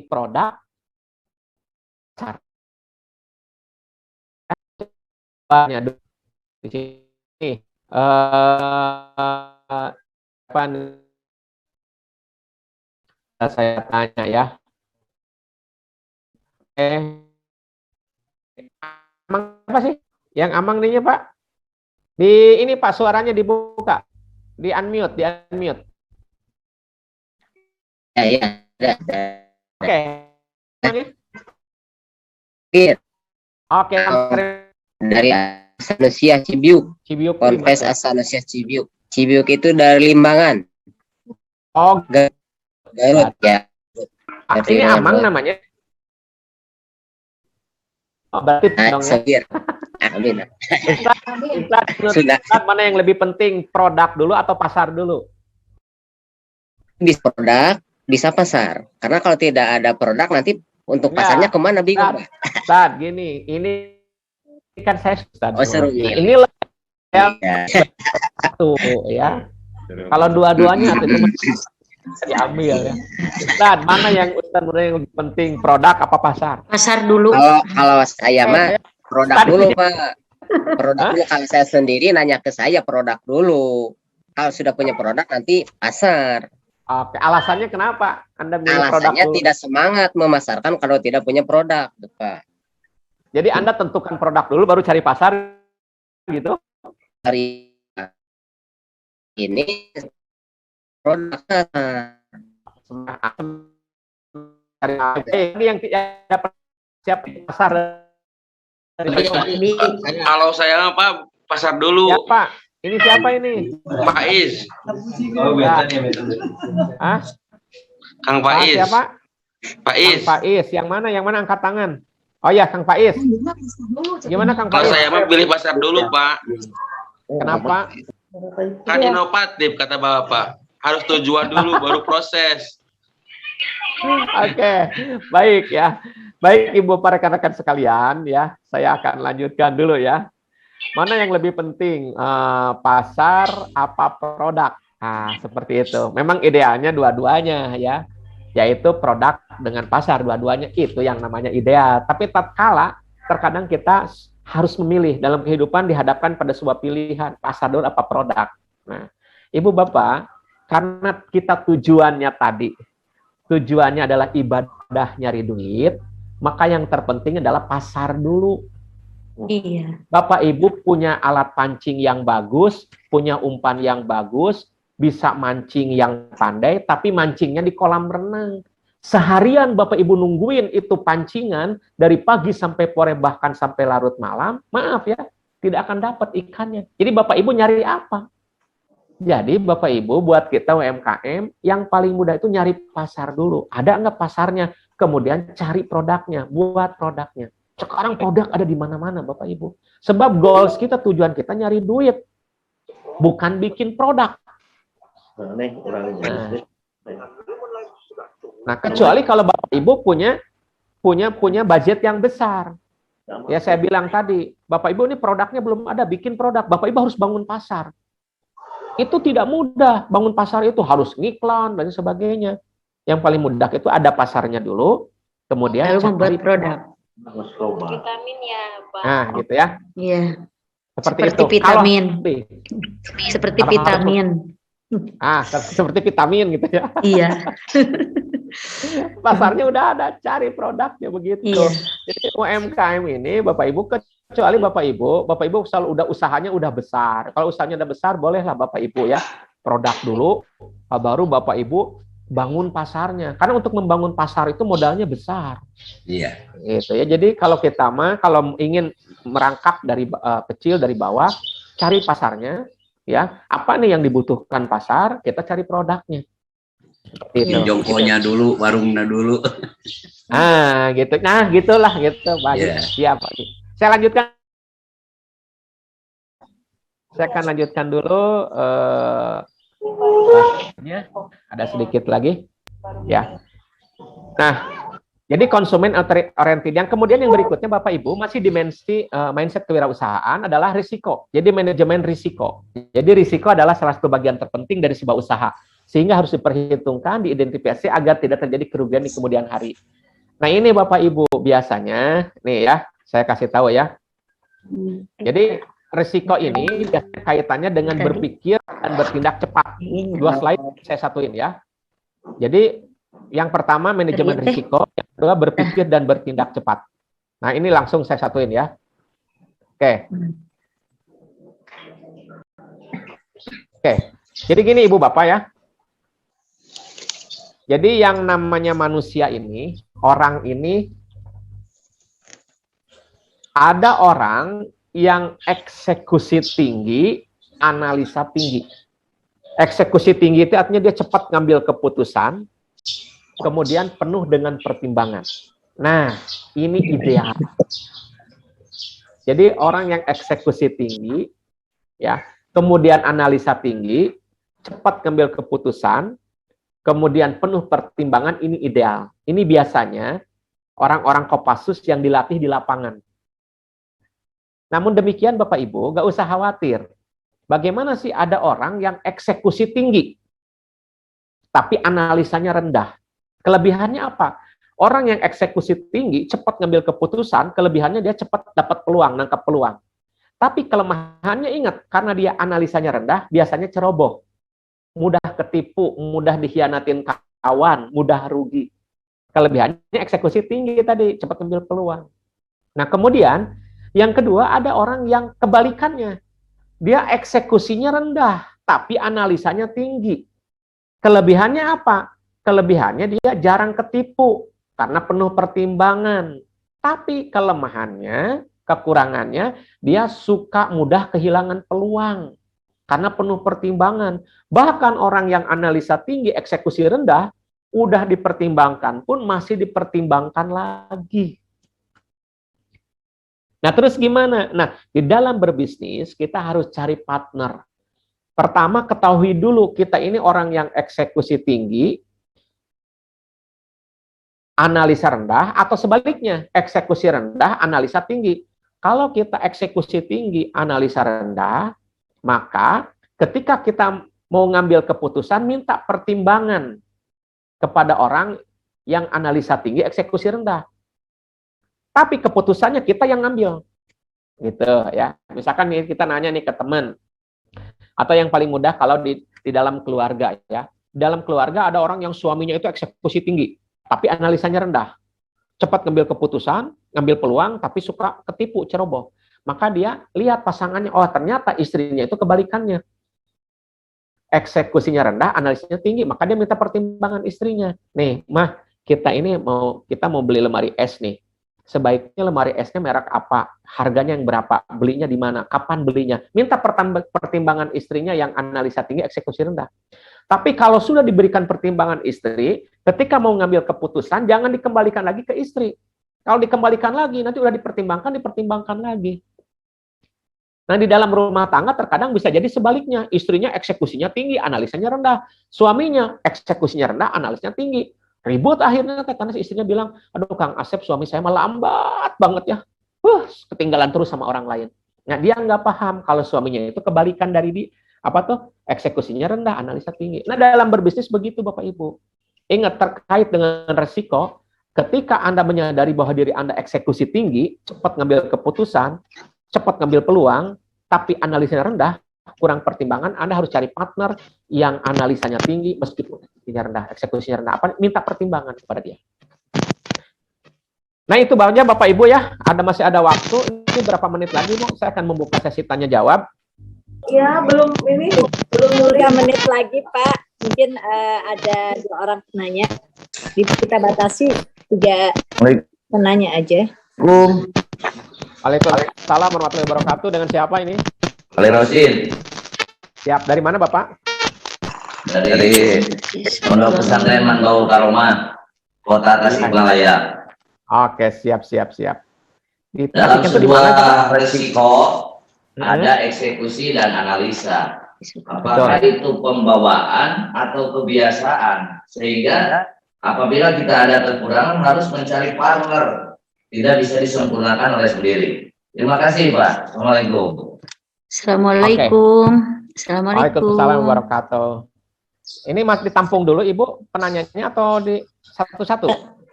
produk caranya di sini apa saya tanya ya. Amang apa sih? Yang Amang nih Pak? Di ini Pak suaranya dibuka. Di unmute, di unmute. Ya. Oke. Oke. Dari Asanusia Cibiuk. Cibiuk. Ponpes Asanusia Cibiuk. Cibiuk itu dari Limbangan. Oh, Garut ya. Ini Amang namanya. Oh, berarti dong ya. Amin. Ustaz, mana yang lebih penting, produk dulu atau pasar dulu? Bisa produk, bisa pasar. Karena kalau tidak ada produk nanti untuk pasarnya kemana bingung. Ustaz, gini, ini kan saya Ustaz. Oh seru. Ini satu ya. Kalau dua-duanya itu diambil ya. Ustaz, mana yang Ustaz yang lebih penting, produk apa pasar? Pasar dulu. Kalau saya mah produk dulu Pak. Produk dulu. Kalau saya sendiri nanya ke saya produk dulu. Kalau sudah punya produk nanti pasar. Oke, alasannya kenapa Anda milih produk dulu? Alasannya tidak semangat memasarkan kalau tidak punya produk, Pak. Jadi Anda tentukan produk dulu baru cari pasar gitu? Hari ini produk ini yang siap pasar. Kalau saya Pak pasar dulu. Ya Pak, ini siapa ini? Faiz. Kang Faiz. Siapa? Faiz. Kang Faiz. Yang mana? Yang mana angkat tangan? Oh ya, Kang Faiz. Gimana Kang Faiz? Kalau saya mah pilih pasar dulu Pak. Kenapa? Kan inovatif kata Bapak. Harus tujuan dulu baru proses. Oke, baik ya. Baik Ibu para rekan-rekan sekalian ya, saya akan lanjutkan dulu ya. Mana yang lebih penting, pasar apa produk? Nah, seperti itu. Memang idealnya dua-duanya ya, yaitu produk dengan pasar dua-duanya itu yang namanya ideal. Tapi tatkala terkadang kita harus memilih dalam kehidupan dihadapkan pada sebuah pilihan pasar dulu apa produk. Nah, Ibu Bapak, karena kita tujuannya tadi, tujuannya adalah ibadah nyari duit, maka yang terpenting adalah pasar dulu. Iya. Bapak Ibu punya alat pancing yang bagus, punya umpan yang bagus, bisa mancing yang pandai, tapi mancingnya di kolam renang. Seharian Bapak Ibu nungguin itu pancingan dari pagi sampai sore bahkan sampai larut malam, maaf ya, tidak akan dapat ikannya. Jadi Bapak Ibu nyari apa? Jadi Bapak Ibu buat kita UMKM yang paling mudah itu nyari pasar dulu. Ada nggak pasarnya? Kemudian cari produknya, buat produknya. Sekarang produk ada di mana-mana Bapak Ibu. Sebab goals kita, tujuan kita nyari duit, bukan bikin produk. Nah, kecuali kalau Bapak Ibu punya budget yang besar. Ya saya bilang tadi, Bapak Ibu ini produknya belum ada, bikin produk. Bapak Ibu harus bangun pasar. Itu tidak mudah. Bangun pasar itu harus ngiklan dan sebagainya. Yang paling mudah itu ada pasarnya dulu, kemudian lalu membuat produk. Vitamin ya, Pak. Nah, gitu ya. Iya. Seperti itu. Vitamin. Kalau, seperti vitamin. Seperti vitamin gitu ya. Iya. Pasarnya udah ada, cari produknya begitu. Iya. Jadi UMKM ini Bapak Ibu, kecuali Bapak Ibu selalu udah usahanya udah besar. Kalau usahanya udah besar, bolehlah Bapak Ibu ya produk dulu, baru Bapak Ibu bangun pasarnya. Karena untuk membangun pasar itu modalnya besar. Iya. Gitu ya. Jadi kalau kita kalau ingin merangkak dari kecil dari bawah, cari pasarnya, ya. Apa nih yang dibutuhkan pasar? Kita cari produknya. Gitu. Jongkonya dulu, warungnya dulu. Gitu. Nah, gitulah gitu. Baik. Siap. Saya lanjutkan. Saya akan lanjutkan dulu. Ada sedikit lagi. Ya. Nah, jadi konsumen oriented. Yang kemudian yang berikutnya Bapak Ibu masih dimensi mindset kewirausahaan adalah risiko. Jadi manajemen risiko. Jadi risiko adalah salah satu bagian terpenting dari sebuah usaha. Sehingga harus diperhitungkan, diidentifikasi agar tidak terjadi kerugian di kemudian hari. Nah, ini Bapak Ibu biasanya, nih ya, saya kasih tahu ya. Jadi risiko ini biasanya kaitannya dengan berpikir dan bertindak cepat. 2 slide saya satuin ya. Jadi yang pertama manajemen risiko, yang kedua berpikir dan bertindak cepat. Nah, ini langsung saya satuin ya. Oke. Oke. Jadi gini Ibu Bapak ya. Jadi yang namanya manusia ini, orang ini, ada orang yang eksekusi tinggi, analisa tinggi. Eksekusi tinggi itu artinya dia cepat ngambil keputusan, kemudian penuh dengan pertimbangan. Nah, ini ideal. Jadi orang yang eksekusi tinggi, ya, kemudian analisa tinggi, cepat ngambil keputusan, kemudian penuh pertimbangan, ini ideal. Ini biasanya orang-orang Kopassus yang dilatih di lapangan. Namun demikian Bapak Ibu, nggak usah khawatir. Bagaimana sih ada orang yang eksekusi tinggi, tapi analisanya rendah? Kelebihannya apa? Orang yang eksekusi tinggi, cepat ngambil keputusan, kelebihannya dia cepat dapat peluang, nangkap peluang. Tapi kelemahannya ingat, karena dia analisanya rendah, biasanya ceroboh. Mudah ketipu, mudah dikhianatin kawan, mudah rugi. Kelebihannya eksekusi tinggi tadi, cepat ngambil peluang. Nah, kemudian yang kedua ada orang yang kebalikannya. Dia eksekusinya rendah, tapi analisanya tinggi. Kelebihannya apa? Kelebihannya dia jarang ketipu, karena penuh pertimbangan. Tapi kelemahannya, kekurangannya, dia suka mudah kehilangan peluang, karena penuh pertimbangan. Bahkan orang yang analisa tinggi, eksekusi rendah, udah dipertimbangkan pun masih dipertimbangkan lagi. Nah, terus gimana? Nah, di dalam berbisnis, kita harus cari partner. Pertama, ketahui dulu, kita ini orang yang eksekusi tinggi, analisa rendah, atau sebaliknya, eksekusi rendah, analisa tinggi. Kalau kita eksekusi tinggi, analisa rendah, maka ketika kita mau ngambil keputusan, minta pertimbangan kepada orang yang analisa tinggi, eksekusi rendah. Tapi keputusannya kita yang ngambil, gitu ya. Misalkan nih kita nanya nih ke teman, atau yang paling mudah kalau di dalam keluarga ya. Di dalam keluarga ada orang yang suaminya itu eksekusi tinggi, tapi analisanya rendah. Cepat ngambil keputusan, ngambil peluang, tapi suka ketipu, ceroboh. Maka dia lihat pasangannya, oh ternyata istrinya itu kebalikannya. Eksekusinya rendah, analisanya tinggi, maka dia minta pertimbangan istrinya. Nih, mah, kita mau beli lemari es nih. Sebaiknya lemari esnya merek apa? Harganya yang berapa? Belinya di mana? Kapan belinya? Minta pertimbangan istrinya yang analisa tinggi, eksekusi rendah. Tapi kalau sudah diberikan pertimbangan istri, ketika mau ngambil keputusan, jangan dikembalikan lagi ke istri. Kalau dikembalikan lagi, nanti udah dipertimbangkan lagi. Nah, di dalam rumah tangga terkadang bisa jadi sebaliknya. Istrinya eksekusinya tinggi, analisanya rendah. Suaminya eksekusinya rendah, analisanya tinggi. Ribut akhirnya karena istrinya bilang, aduh Kang Asep, suami saya melambat banget ya. Ketinggalan terus sama orang lain. Nah, dia nggak paham kalau suaminya itu kebalikan dari eksekusinya rendah, analisa tinggi. Nah, dalam berbisnis begitu Bapak Ibu. Ingat, terkait dengan resiko, ketika Anda menyadari bahwa diri Anda eksekusi tinggi, cepat ngambil keputusan, cepat ngambil peluang, tapi analisanya rendah, kurang pertimbangan, Anda harus cari partner yang analisanya tinggi, meskipun eksekusinya rendah, minta pertimbangan kepada dia. Nah, itu banyak Bapak Ibu ya, masih ada waktu, ini berapa menit lagi, Bu? Saya akan membuka sesi tanya jawab. Ya, belum 3 menit lagi, Pak. Mungkin ada 2 orang penanya. Kita batasi 3 penanya aja. Waalaikumsalam warahmatullahi wabarakatuh. Dengan siapa ini? Ali Rosin. Siap. Dari mana Bapak? Dari Pondok Pesantren Manggau Karoma, Kota Tasikmalaya. Oke, siap. Dalam sebuah resiko ada eksekusi dan analisa. Apakah itu pembawaan atau kebiasaan? Sehingga apabila kita ada kekurangan harus mencari partner. Tidak bisa disempurnakan oleh sendiri. Terima kasih, Pak. Assalamualaikum. Assalamualaikum. Waalaikumsalam warahmatullahi wabarakatuh. Ini Mas ditampung dulu Ibu penanyanya atau di satu-satu?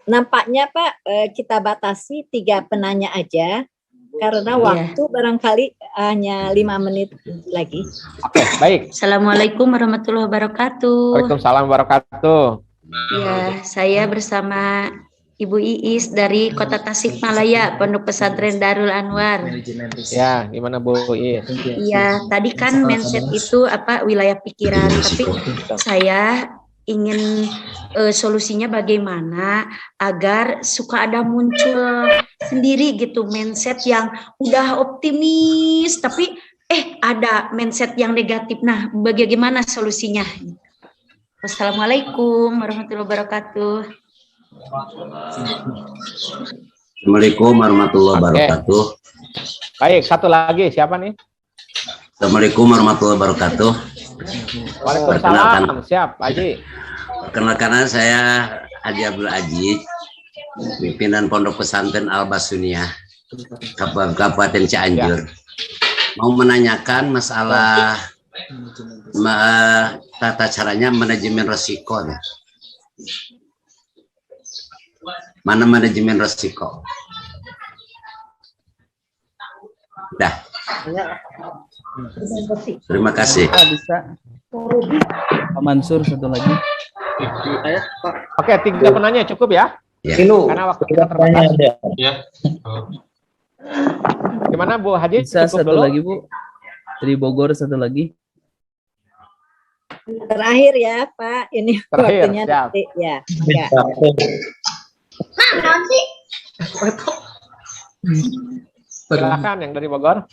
nampaknya Pak kita batasi 3 penanya aja karena waktu barangkali hanya 5 menit lagi. Oke, baik. Assalamualaikum warahmatullahi wabarakatuh. Waalaikumsalam wabarakatuh. Ya, saya bersama Ibu Iis dari Kota Tasikmalaya, Pondok Pesantren Darul Anwar. Ya, gimana Bu Iis? Iya, tadi kan mindset itu wilayah pikiran, tapi saya ingin solusinya bagaimana agar suka ada muncul sendiri gitu mindset yang udah optimis tapi ada mindset yang negatif. Nah, bagaimana solusinya? Wassalamualaikum warahmatullahi wabarakatuh. Assalamualaikum warahmatullahi wabarakatuh. Baik, satu lagi siapa nih? Assalamualaikum warahmatullahi wabarakatuh. Waalaikumsalam. Siap, Haji. Perkenalkan, saya Haji Abdul Aziz, pimpinan Pondok Pesantren Al Basuniyah, Kabupaten Cianjur. Mau menanyakan masalah tata caranya manajemen resiko. Mana manajemen resiko? Dah. Terima kasih. Bisa. Pak Mansur satu lagi. Oke, 3 penanya cukup ya? Ya. Karena waktu kita terbatas. Ya. Gimana Bu Haji? Bisa Cukup satu dulu? lagi Bu. Dari Bogor satu lagi. Terakhir ya Pak, ini Terakhir, waktunya siap. nanti ya. Enggak. Silakan yang dari Bogor.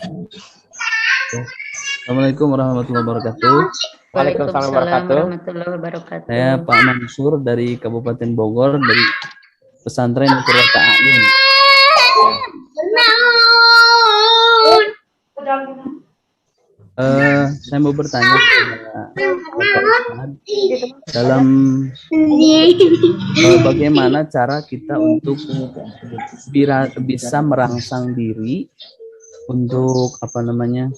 Assalamualaikum warahmatullahi wabarakatuh. Waalaikumsalam warahmatullahi wabarakatuh. Saya Pak Mansur dari Kabupaten Bogor dari Pesantren Qurrata A'yun. Saya mau bertanya dalam bagaimana cara kita untuk bisa merangsang diri untuk semangat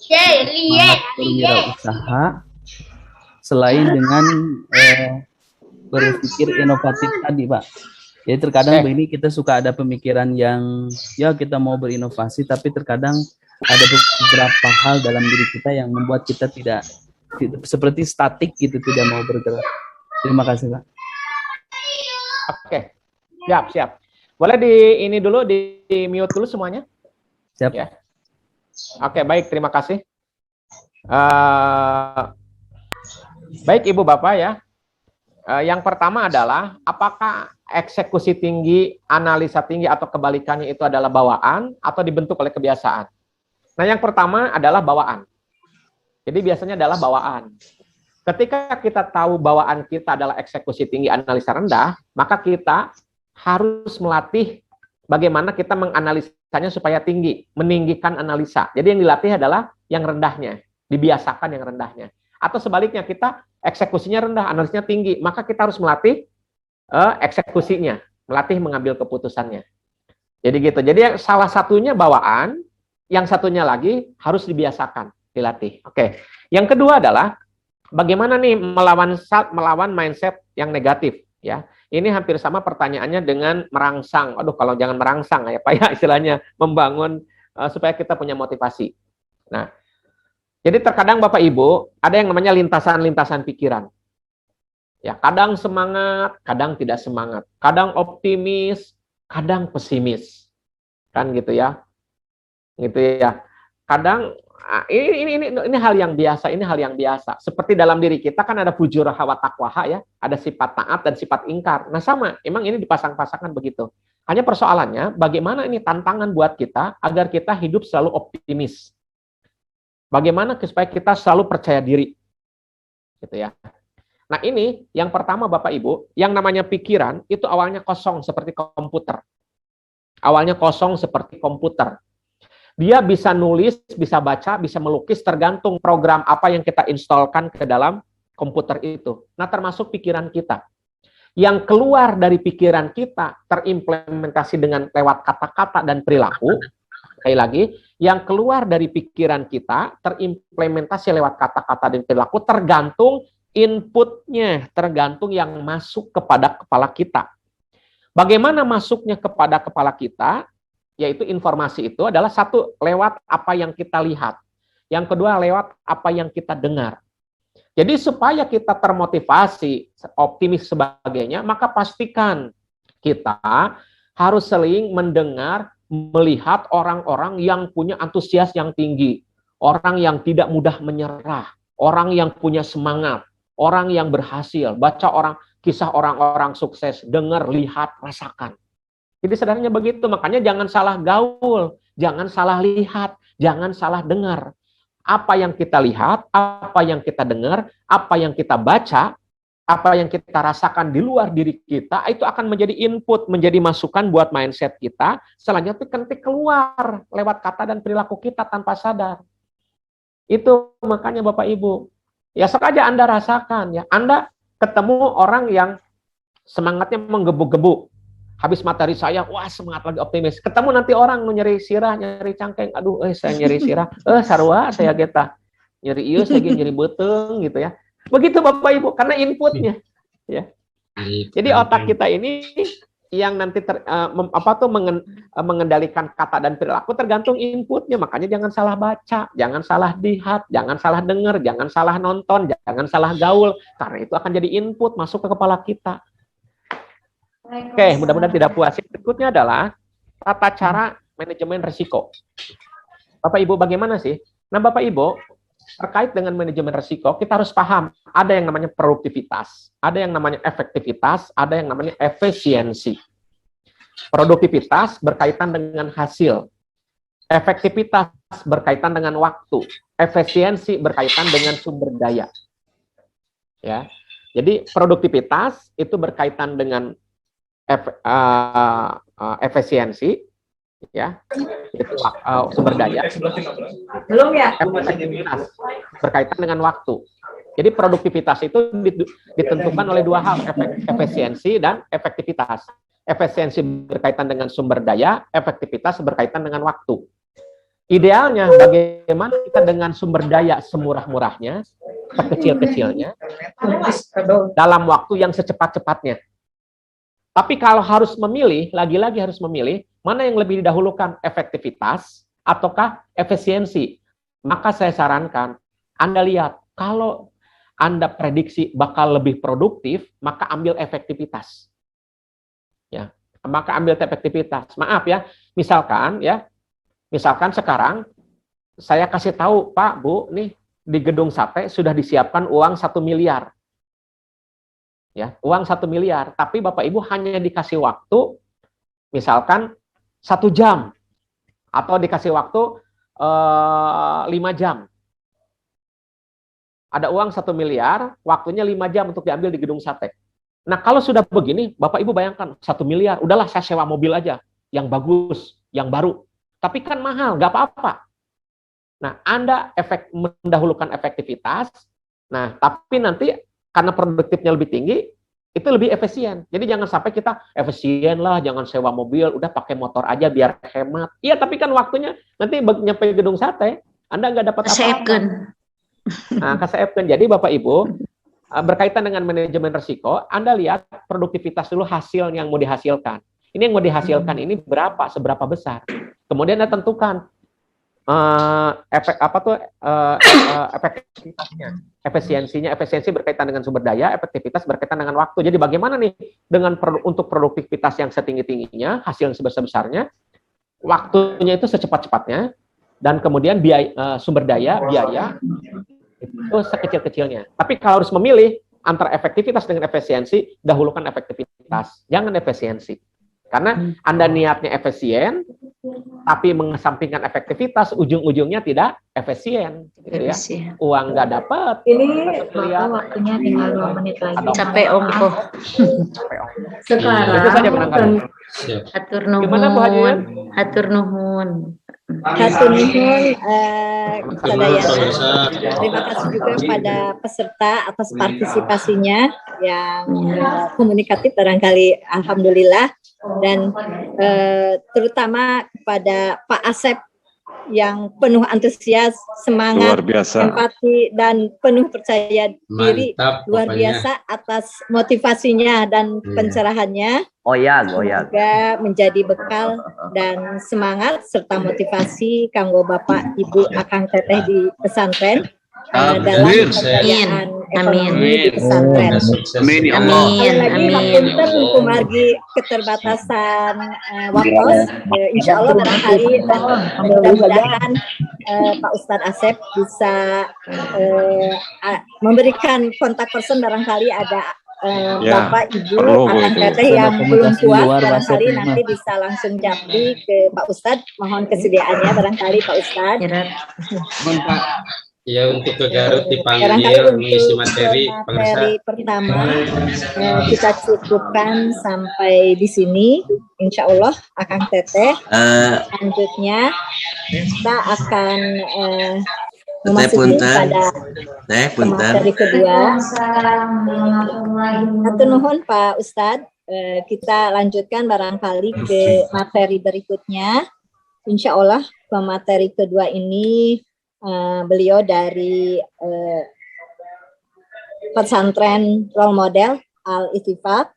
berwirausaha selain dengan berpikir inovatif tadi Pak. Jadi terkadang begini kita suka ada pemikiran yang ya kita mau berinovasi tapi terkadang ada beberapa hal dalam diri kita yang membuat kita tidak seperti statik gitu, tidak mau bergerak. Terima kasih Pak. Oke, siap. Boleh ini dulu di mute dulu semuanya. Siap. Ya. Oke, baik, terima kasih. Baik Ibu Bapak ya. Yang pertama adalah apakah eksekusi tinggi, analisa tinggi atau kebalikannya itu adalah bawaan atau dibentuk oleh kebiasaan? Nah, yang pertama adalah bawaan. Jadi biasanya adalah bawaan. Ketika kita tahu bawaan kita adalah eksekusi tinggi, analisa rendah, maka kita harus melatih bagaimana kita menganalisanya supaya tinggi, meninggikan analisa. Jadi yang dilatih adalah yang rendahnya, dibiasakan yang rendahnya. Atau sebaliknya, kita eksekusinya rendah, analisanya tinggi, maka kita harus melatih eksekusinya, melatih mengambil keputusannya. Jadi gitu. Jadi salah satunya bawaan, yang satunya lagi harus dibiasakan, dilatih. Oke. Yang kedua adalah bagaimana nih melawan mindset yang negatif ya. Ini hampir sama pertanyaannya dengan merangsang. Aduh, kalau jangan merangsang ya Pak ya, istilahnya membangun supaya kita punya motivasi. Nah, jadi terkadang Bapak Ibu ada yang namanya lintasan-lintasan pikiran. Ya, kadang semangat, kadang tidak semangat. Kadang optimis, kadang pesimis. Kan gitu ya. Gitu ya. Kadang ini hal yang biasa, ini hal yang biasa. Seperti dalam diri kita kan ada fujurah wa taqwaha ya, ada sifat taat dan sifat ingkar. Nah sama, emang ini dipasang-pasangkan begitu. Hanya persoalannya bagaimana ini tantangan buat kita agar kita hidup selalu optimis. Bagaimana supaya kita selalu percaya diri. Gitu ya. Nah ini yang pertama Bapak Ibu, yang namanya pikiran itu awalnya kosong seperti komputer. Awalnya kosong seperti komputer. Dia bisa nulis, bisa baca, bisa melukis, tergantung program apa yang kita installkan ke dalam komputer itu. Nah, termasuk pikiran kita. Yang keluar dari pikiran kita terimplementasi dengan lewat kata-kata dan perilaku. Sekali lagi, yang keluar dari pikiran kita terimplementasi lewat kata-kata dan perilaku tergantung inputnya, tergantung yang masuk kepada kepala kita. Bagaimana masuknya kepada kepala kita, yaitu informasi itu adalah satu, lewat apa yang kita lihat. Yang kedua, lewat apa yang kita dengar. Jadi supaya kita termotivasi, optimis sebagainya, maka pastikan kita harus sering mendengar, melihat orang-orang yang punya antusias yang tinggi, orang yang tidak mudah menyerah, orang yang punya semangat, orang yang berhasil, baca kisah orang-orang sukses, dengar, lihat, rasakan. Jadi sebenarnya begitu, makanya jangan salah gaul, jangan salah lihat, jangan salah dengar. Apa yang kita lihat, apa yang kita dengar, apa yang kita baca, apa yang kita rasakan di luar diri kita, itu akan menjadi input, menjadi masukan buat mindset kita, selanjutnya nanti keluar lewat kata dan perilaku kita tanpa sadar. Itu makanya Bapak Ibu, ya sengaja Anda rasakan, ya Anda ketemu orang yang semangatnya menggebu-gebu, habis materi saya, wah semangat lagi optimis. Ketemu nanti orang nyeri sirah, nyeri cangkeng, aduh, saya nyeri sirah, sarua saya geta, nyeri iya, saya nyeri beteng gitu ya. Begitu Bapak Ibu, karena inputnya, ya. Jadi otak kita ini yang nanti mengendalikan kata dan perilaku tergantung inputnya. Makanya jangan salah baca, jangan salah lihat, jangan salah dengar, jangan salah nonton, jangan salah gaul, karena itu akan jadi input masuk ke kepala kita. Oke, mudah-mudahan tidak puas. Berikutnya adalah tata cara manajemen risiko. Bapak Ibu bagaimana sih? Nah Bapak Ibu, terkait dengan manajemen risiko, kita harus paham ada yang namanya produktivitas, ada yang namanya efektivitas, ada yang namanya efisiensi. Produktivitas berkaitan dengan hasil, efektivitas berkaitan dengan waktu, efisiensi berkaitan dengan sumber daya. Ya, jadi produktivitas itu berkaitan dengan efisiensi, ya, itu sumber daya. Belum ya? Efektivitas berkaitan dengan waktu. Jadi produktivitas itu ditentukan oleh dua hal, efisiensi dan efektivitas. Efisiensi berkaitan dengan sumber daya, efektivitas berkaitan dengan waktu. Idealnya bagaimana kita dengan sumber daya semurah-murahnya, sekecil-kecilnya, dalam waktu yang secepat-cepatnya. Tapi kalau harus memilih, lagi-lagi harus memilih, mana yang lebih didahulukan, efektivitas ataukah efisiensi? Maka saya sarankan, Anda lihat, kalau Anda prediksi bakal lebih produktif, maka ambil efektivitas. Ya, maka ambil efektivitas. Maaf ya, misalkan sekarang saya kasih tahu, Pak, Bu, nih di gedung sate sudah disiapkan uang 1 miliar. Ya, uang 1 miliar, tapi Bapak Ibu hanya dikasih waktu misalkan 1 jam atau dikasih waktu 5 jam. Ada uang 1 miliar, waktunya 5 jam untuk diambil di gedung sate. Nah, kalau sudah begini, Bapak Ibu bayangkan 1 miliar, udahlah saya sewa mobil aja yang bagus, yang baru. Tapi kan mahal, nggak apa-apa. Nah, Anda mendahulukan efektivitas. Nah, tapi nanti karena produktifnya lebih tinggi, itu lebih efisien. Jadi jangan sampai kita efisien lah, jangan sewa mobil, udah pakai motor aja biar hemat. Iya, tapi kan waktunya nanti nyampe gedung sate, Anda nggak dapat apa-apa. Nah, keseepkan. Jadi Bapak Ibu, berkaitan dengan manajemen risiko, Anda lihat produktivitas dulu hasil yang mau dihasilkan. Ini yang mau dihasilkan ini berapa, seberapa besar. Kemudian Anda tentukan efektivitasnya, efisiensi berkaitan dengan sumber daya, efektivitas berkaitan dengan waktu. Jadi bagaimana nih dengan untuk produktivitas yang setinggi-tingginya, hasil yang sebesar-besarnya, waktunya itu secepat-cepatnya, dan kemudian sumber daya, biaya itu sekecil-kecilnya. Tapi kalau harus memilih antara efektivitas dengan efisiensi, dahulukan efektivitas, jangan efisiensi. Karena Anda niatnya efisien, tapi mengesampingkan efektivitas, ujung-ujungnya tidak efisien. Gitu ya. Uang nggak dapat. Ini waktunya tinggal 2 menit lagi. Capek ongkoh. Sekarang. Itu saja penangkapan. Atur nuhun. Gimana Bu Hajian? Atur nuhun. Hatur nuhun kepada yang terima kasih juga pada peserta atas partisipasinya yang komunikatif barangkali, alhamdulillah, dan terutama kepada Pak Asep yang penuh antusias, semangat, Luar biasa. empati, dan penuh percaya diri. Mantap, Luar pokoknya. biasa atas motivasinya dan pencerahannya. Semoga menjadi bekal dan semangat serta motivasi kanggo Bapak Ibu Akang Teteh di pesantren dalam pemberdayaan ekonomi di pesantren. Amin ya Allah. Sekali lagi hapunten kumargi keterbatasan waktu. Insya Allah barangkali dan mudah-mudahan Pak Ustadz Asep bisa memberikan kontak person barangkali ada Bapak Ibu Akang Teteh yang belum puas barangkali nanti bisa langsung japri ke Pak Ustadz. Mohon kesediaannya barangkali Pak Ustadz. Ya, untuk ke Garut Barangkali dipanggil mengisi untuk materi materi pertama kita cukupkan sampai di sini. Insya Allah Akang Teteh. Selanjutnya kita akan memasuki pada materi kedua. Hatur nuhun Pak Ustadz. Kita lanjutkan barangkali ke materi berikutnya. Insya Allah pemateri kedua ini beliau dari pesantren role model Al-Ittifaq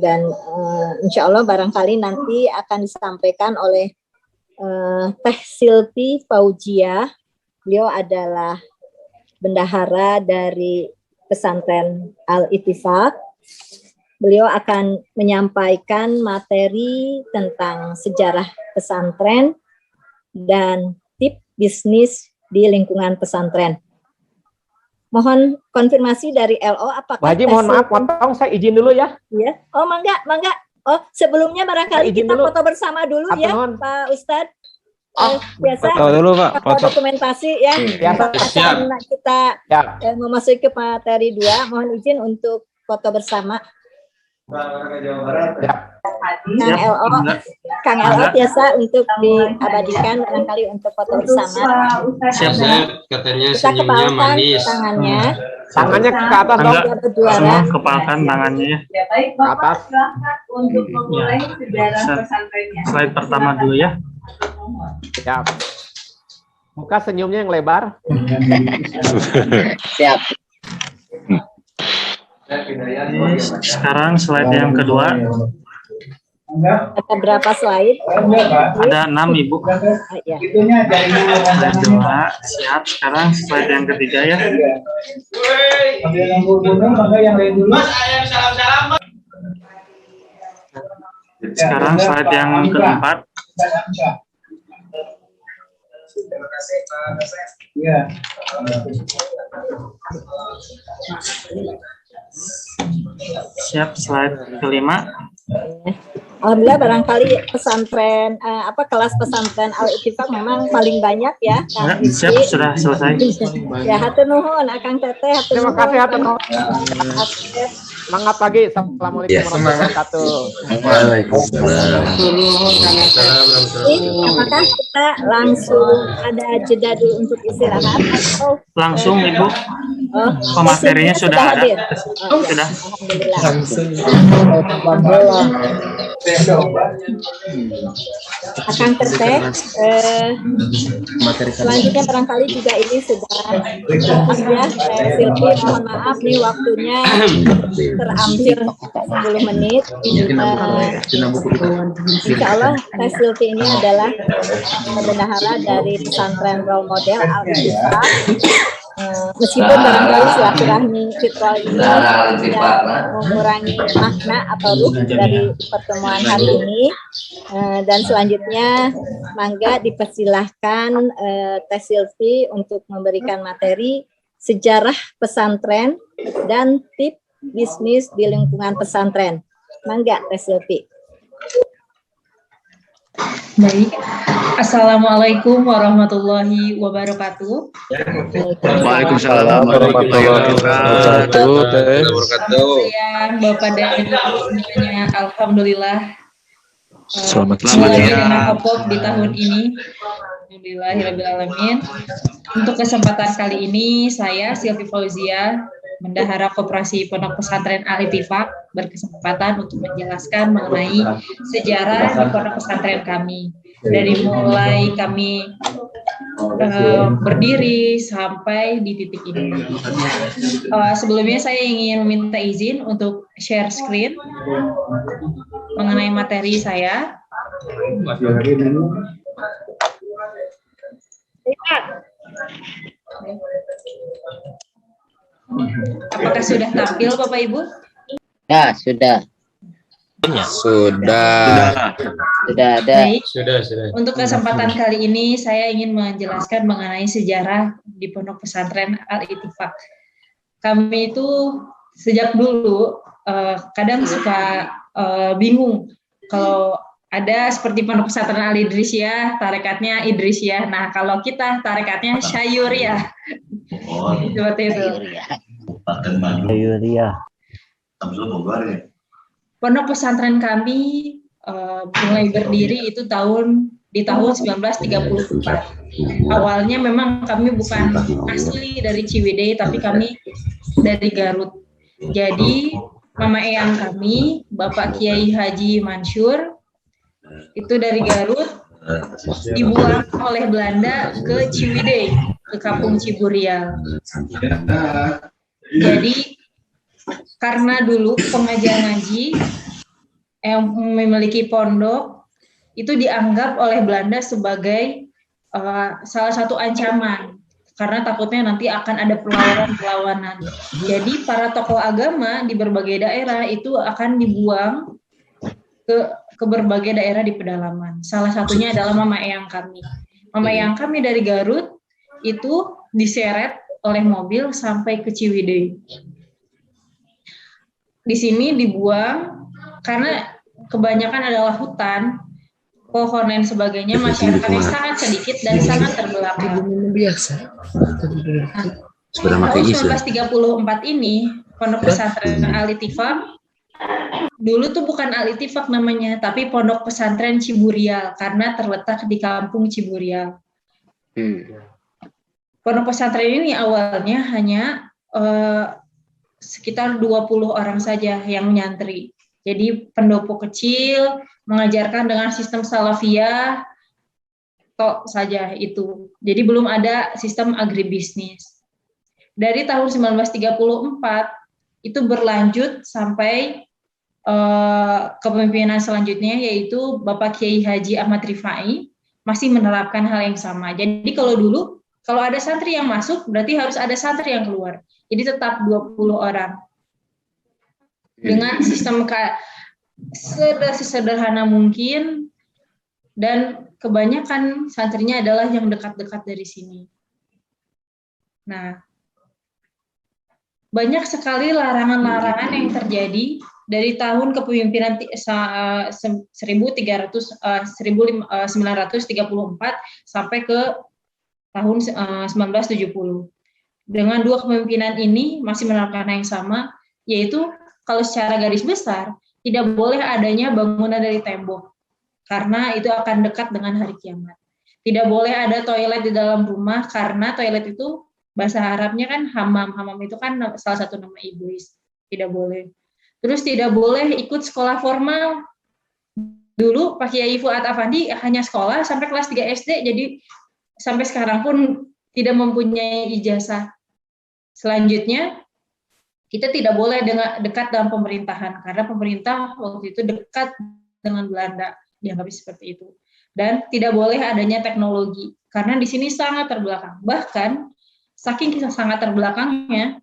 dan insya Allah barangkali nanti akan disampaikan oleh Teh Silti Fauzia. Beliau adalah bendahara dari pesantren Al-Ittifaq. Beliau akan menyampaikan materi tentang sejarah pesantren dan tip bisnis di lingkungan pesantren. Mohon konfirmasi dari LO apakah Pak Haji, mohon maaf, potong, saya izin dulu ya. Iya. Oh, mangga. Oh, sebelumnya barangkali kita foto bersama dulu ya, Pak Ustadz. Biasa Foto dulu, Pak. foto dokumentasi ya. Siap. Kita memasuki ke materi 2, mohon izin untuk foto bersama. Kang LO biasa untuk diabadikan barangkali untuk foto bersama. Siap, katanya Kita senyumnya kepalkan manis. tangannya ke atas dong. Berdua. Kepalkan tangannya ya. Ya baik, Ke atas. Bapak silakan untuk memulai sejarah pesantrennya. Slide pertama dulu ya. Siap. Buka senyumnya yang lebar. Siap. Sekarang slide yang kedua. Ada berapa slide? Ada 6, Ibu. Ya. Slide 2. Siap. Sekarang slide yang ketiga ya. Sekarang slide yang keempat. Siap, slide kelima. Alhamdulillah barangkali pesantren kelas pesantren Al-Ittifaq memang paling banyak ya. Enggak, siap, sudah selesai. Ya, hatur nuhun Akang Teteh, hatur Terima nuhun. kasih, hatur nuhun. Semangat pagi. Assalamualaikum warahmatullahi wabarakatuh. Waalaikumsalam. Apakah kita langsung ada jeda dulu untuk istirahat atau Langsung, Ibu. Pematerinya sudah ada. hadir? Sudah. Alhamdulillah. Akang Teteh, selanjutnya barangkali juga ini sudah ya, Silvi, mohon maaf nih waktunya terhampir 10 menit. Insya Allah Teh Silvi ini adalah bendahara dari pesantren role model Al-Ittifaq. Meskipun barangkali silaturahmi virtual ini tidak mengurangi makna atau ruh dari pertemuan hari ini, dan selanjutnya mangga dipersilahkan Teh Silvi untuk memberikan materi sejarah pesantren dan tip bisnis di lingkungan pesantren. Mangga Teh Silvi. Baik. Assalamualaikum warahmatullahi wabarakatuh. Waalaikumsalam warahmatullahi wabarakatuh. Siang Bapak dan Ibu semuanya, alhamdulillah. Selamat Mulai ya. dengan opop di tahun ini. Alhamdulillahirabbil alamin. Untuk kesempatan kali ini saya Silvi Fauzia Bendahara Koperasi Pondok Pesantren Al-Ittifaq berkesempatan untuk menjelaskan mengenai sejarah di pondok pesantren kami. Dari mulai kami berdiri sampai di titik ini. Sebelumnya saya ingin meminta izin untuk share screen mengenai materi saya. Apakah sudah tampil Bapak Ibu? Ya, sudah. Sudah ada. Baik. sudah Untuk kesempatan kali ini saya ingin menjelaskan mengenai sejarah di Pondok Pesantren Al-Ittifaq. Kami itu sejak dulu kadang suka bingung kalau ada seperti Pondok Pesantren Al-Idrisiyah, tarekatnya Idrisiyah. Nah, kalau kita tarekatnya Syayuriyah. Seperti itu. Syayuriyah. Pondok pesantren kami mulai berdiri itu di tahun 1934. Awalnya memang kami bukan asli dari Ciwidey, tapi kami dari Garut. Jadi mama eyang kami, Bapak Kiai Haji Mansur, itu dari Garut, dibuang oleh Belanda ke Ciwidey, ke Kampung Ciburial. Jadi karena dulu pengajar ngaji yang memiliki pondok itu dianggap oleh Belanda sebagai salah satu ancaman karena takutnya nanti akan ada perlawanan. Jadi para tokoh agama di berbagai daerah itu akan dibuang ke berbagai daerah di pedalaman. Salah satunya adalah mama eyang kami. Mama eyang kami dari Garut itu diseret oleh mobil sampai ke Ciwidey. Di sini dibuang karena kebanyakan adalah hutan, pohon dan sebagainya, masyarakatnya sangat sedikit dan sangat terbelakang. Tahun 1934 ini, Pondok Pesantren Al-Ittifaq, dulu tuh bukan Al-Ittifaq namanya, tapi Pondok Pesantren Ciburial, karena terletak di Kampung Ciburial. Pondok pesantren ini awalnya hanya sekitar 20 orang saja yang menyantri. Jadi pendopo kecil, mengajarkan dengan sistem salafiyah, tok saja itu. Jadi belum ada sistem agribisnis. Dari tahun 1934, itu berlanjut sampai kepemimpinan selanjutnya, yaitu Bapak Kiai Haji Ahmad Rifai, masih menerapkan hal yang sama. Jadi kalau dulu, kalau ada santri yang masuk, berarti harus ada santri yang keluar. Jadi tetap 20 orang. Dengan sistem sederhana mungkin, dan kebanyakan santrinya adalah yang dekat-dekat dari sini. Nah, banyak sekali larangan-larangan yang terjadi dari tahun kepemimpinan 1934 sampai ke tahun 1970. Dengan dua kepemimpinan ini masih menerapkan yang sama, yaitu kalau secara garis besar tidak boleh adanya bangunan dari tembok karena itu akan dekat dengan hari kiamat. Tidak boleh ada toilet di dalam rumah karena toilet itu bahasa Arabnya kan hamam. Hamam itu kan salah satu nama iblis. Tidak boleh. Terus tidak boleh ikut sekolah formal. Dulu Pak Kiai Fuad Afandi hanya sekolah sampai kelas 3 SD, jadi sampai sekarang pun tidak mempunyai ijazah. Selanjutnya, kita tidak boleh dekat dalam pemerintahan, karena pemerintah waktu itu dekat dengan Belanda, dianggap seperti itu. Dan tidak boleh adanya teknologi, karena di sini sangat terbelakang. Bahkan, saking sangat terbelakangnya,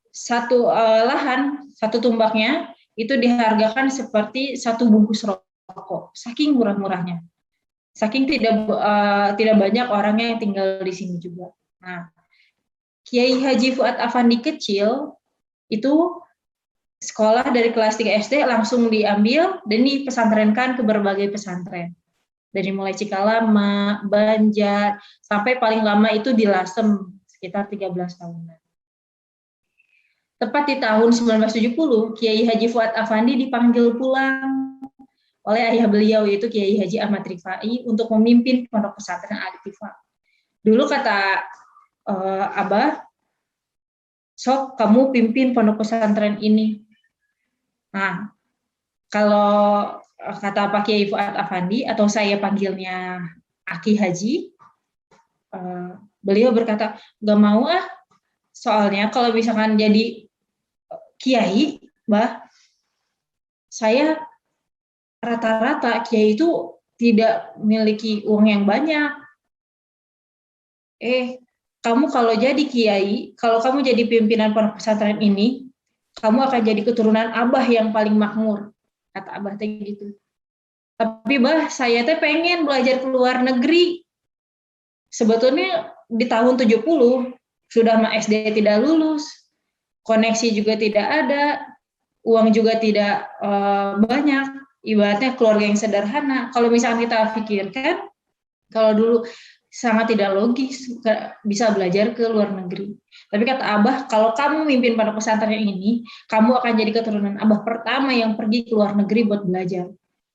satu lahan, satu tumbaknya, itu dihargakan seperti satu bungkus rokok, saking murah-murahnya. Saking tidak banyak orangnya yang tinggal di sini juga. Nah, Kiai Haji Fuad Afandi kecil itu sekolah dari kelas 3 SD langsung diambil dan dipesantrenkan ke berbagai pesantren. Dari mulai Cikalama, Banjar, sampai paling lama itu di Lasem sekitar 13 tahunan. Tepat di tahun 1970, Kiai Haji Fuad Afandi dipanggil pulang oleh ayah beliau, yaitu Kiai Haji Ahmad Rifai, untuk memimpin Pondok Pesantren Al-Ittifaq. Dulu kata Abah, sok kamu pimpin pondok pesantren ini. Nah, kalau kata Pak Kiai Fuad Afandi atau saya panggilnya Aki Haji, beliau berkata, gak mau ah, soalnya kalau misalkan jadi kiai, Mbah, saya rata-rata kiai itu tidak memiliki uang yang banyak. Kamu kalau jadi kiai, kalau kamu jadi pimpinan pondok pesantren ini, kamu akan jadi keturunan Abah yang paling makmur, kata Abah teh gitu. Tapi Bah, saya teh pengen belajar ke luar negeri. Sebetulnya di tahun 70 sudah SD tidak lulus, koneksi juga tidak ada, uang juga tidak banyak, ibaratnya keluarga yang sederhana. Kalau misalnya kita pikirkan, kalau dulu sangat tidak logis bisa belajar ke luar negeri. Tapi kata Abah, kalau kamu mimpin pondok pesantren ini, kamu akan jadi keturunan Abah pertama yang pergi ke luar negeri buat belajar.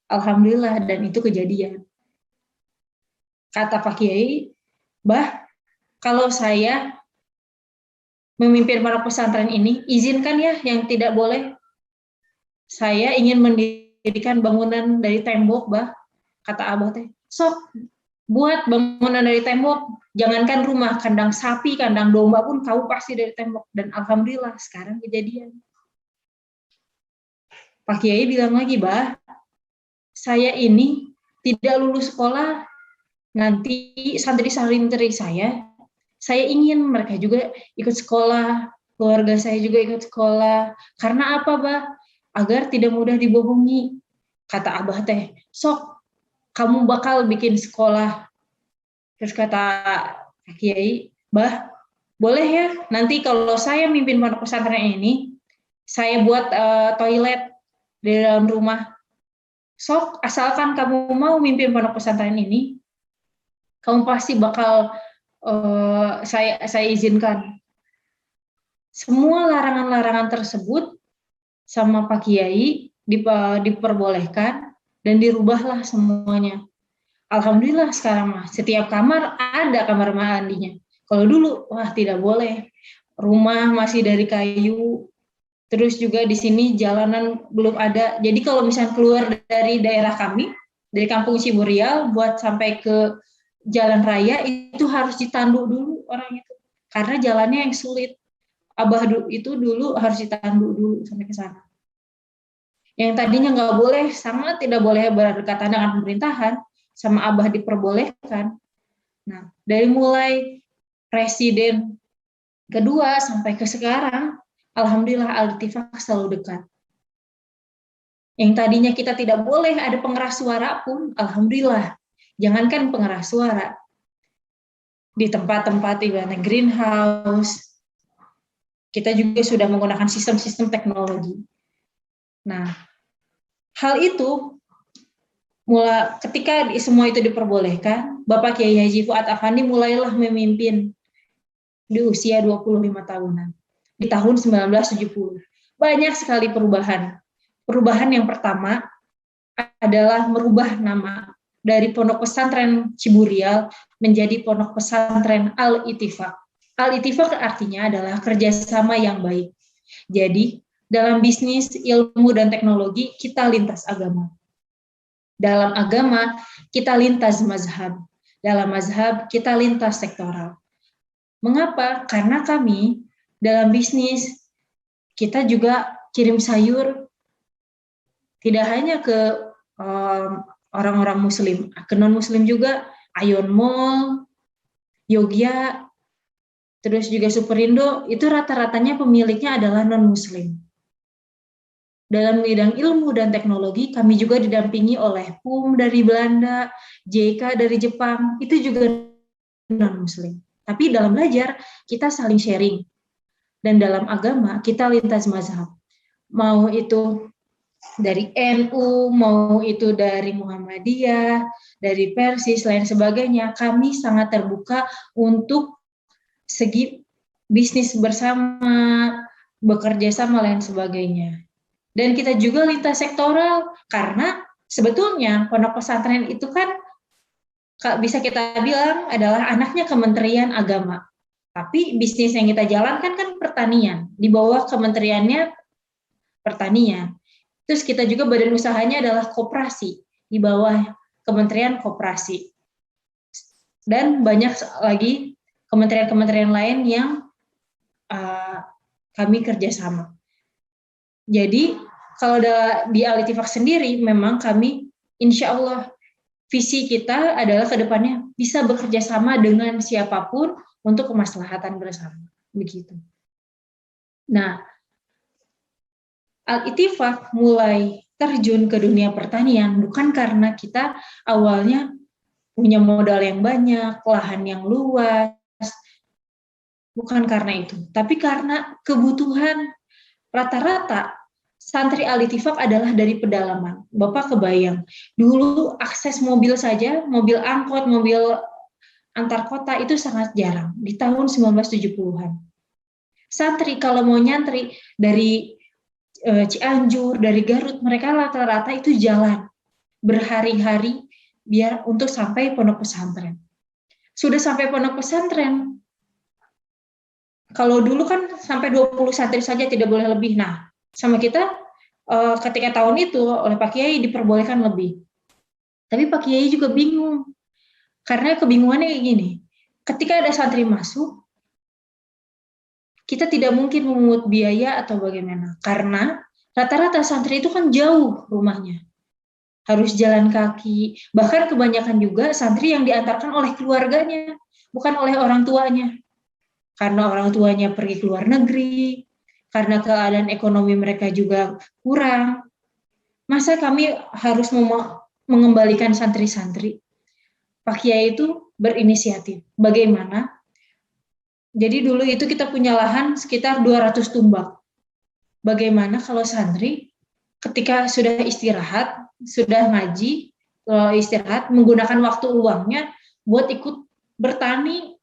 Alhamdulillah, dan itu kejadian. Kata Pak Kiai, Bah, kalau saya memimpin pondok pesantren ini, izinkan ya yang tidak boleh. Saya ingin mendirikan bangunan dari tembok, Bah. Kata Abah teh, sok buat bangunan dari tembok. Jangankan rumah, kandang sapi, kandang domba pun kau pasti dari tembok. Dan alhamdulillah sekarang kejadian. Pak Kiai bilang lagi, Bah, saya ini tidak lulus sekolah. Nanti santri-santri saya ingin mereka juga ikut sekolah, keluarga saya juga ikut sekolah. Karena apa, Bah? Agar tidak mudah dibohongi. Kata Abah teh, sok kamu bakal bikin sekolah. Terus kata Pak Kiai, Bah, boleh ya nanti kalau saya mimpin pondok pesantren ini, saya buat toilet di dalam rumah. Sok, asalkan kamu mau mimpin pondok pesantren ini, kamu pasti bakal saya izinkan. Semua larangan-larangan tersebut sama Pak Kiai diperbolehkan dan dirubahlah semuanya. Alhamdulillah sekarang mah setiap kamar ada kamar mandinya. Kalau dulu wah tidak boleh. Rumah masih dari kayu. Terus juga di sini jalanan belum ada. Jadi kalau misalnya keluar dari daerah kami, dari Kampung Ciburial buat sampai ke jalan raya itu harus ditandu dulu orang itu karena jalannya yang sulit. Abah itu dulu harus ditandu dulu sampai ke sana. Yang tadinya nggak boleh, sangat tidak boleh berdekatan dengan pemerintahan, sama Abah diperbolehkan. Nah, dari mulai presiden kedua sampai ke sekarang, alhamdulillah Al-Ittifaq selalu dekat. Yang tadinya kita tidak boleh ada pengeras suara pun, alhamdulillah. Jangankan pengeras suara, di tempat-tempat ibaratnya greenhouse, kita juga sudah menggunakan sistem-sistem teknologi. Nah, hal itu mulai ketika semua itu diperbolehkan, Bapak Kiai Haji Fuad Afandi mulailah memimpin di usia 25 tahunan. Di tahun 1970. Banyak sekali perubahan. Perubahan yang pertama adalah merubah nama dari Pondok Pesantren Ciburial menjadi Pondok Pesantren Al-Ittifaq. Al-Ittifaq artinya adalah kerjasama yang baik. Jadi, dalam bisnis, ilmu, dan teknologi, kita lintas agama. Dalam agama, kita lintas mazhab. Dalam mazhab, kita lintas sektoral. Mengapa? Karena kami, dalam bisnis, kita juga kirim sayur, tidak hanya ke orang-orang muslim, ke non-muslim juga, Ion Mall, Yogya, terus juga Superindo, itu rata-ratanya pemiliknya adalah non-muslim. Dalam bidang ilmu dan teknologi, kami juga didampingi oleh PUM dari Belanda, JK dari Jepang, itu juga non-muslim. Tapi dalam belajar, kita saling sharing. Dan dalam agama, kita lintas mazhab. Mau itu dari NU, mau itu dari Muhammadiyah, dari Persis, lain sebagainya, kami sangat terbuka untuk segi bisnis bersama, bekerja sama, lain sebagainya. Dan kita juga lintas sektoral, karena sebetulnya pondok pesantren itu kan bisa kita bilang adalah anaknya Kementerian Agama. Tapi bisnis yang kita jalankan kan pertanian, di bawah kementeriannya pertanian. Terus kita juga badan usahanya adalah koperasi, di bawah Kementerian Koperasi. Dan banyak lagi kementerian-kementerian lain yang kami kerjasama. Jadi kalau di Alitifak sendiri, memang kami insya Allah visi kita adalah ke depannya bisa bekerja sama dengan siapapun untuk kemaslahatan bersama. Begitu. Nah, Al-Ittifaq mulai terjun ke dunia pertanian bukan karena kita awalnya punya modal yang banyak, lahan yang luas, bukan karena itu, tapi karena kebutuhan. Rata-rata santri Al-Ittifaq adalah dari pedalaman. Bapak kebayang, dulu akses mobil saja, mobil angkot, mobil antar kota itu sangat jarang di tahun 1970-an. Santri kalau mau nyantri dari Cianjur, dari Garut, mereka rata-rata itu jalan berhari-hari biar untuk sampai pondok pesantren. Sudah sampai pondok pesantren, kalau dulu kan sampai 20 santri saja, tidak boleh lebih. Nah, sama kita ketika tahun itu oleh Pak Kiai diperbolehkan lebih. Tapi Pak Kiai juga bingung. Karena kebingungannya kayak gini. Ketika ada santri masuk, kita tidak mungkin memungut biaya atau bagaimana. Karena rata-rata santri itu kan jauh rumahnya. Harus jalan kaki. Bahkan kebanyakan juga santri yang diantarkan oleh keluarganya, bukan oleh orang tuanya. Karena orang tuanya pergi ke luar negeri, karena keadaan ekonomi mereka juga kurang. Masa kami harus mengembalikan santri-santri? Pak Kiai itu berinisiatif. Bagaimana? Jadi dulu itu kita punya lahan sekitar 200 tumbak. Bagaimana kalau santri ketika sudah istirahat, sudah ngaji, istirahat, menggunakan waktu luangnya buat ikut bertani.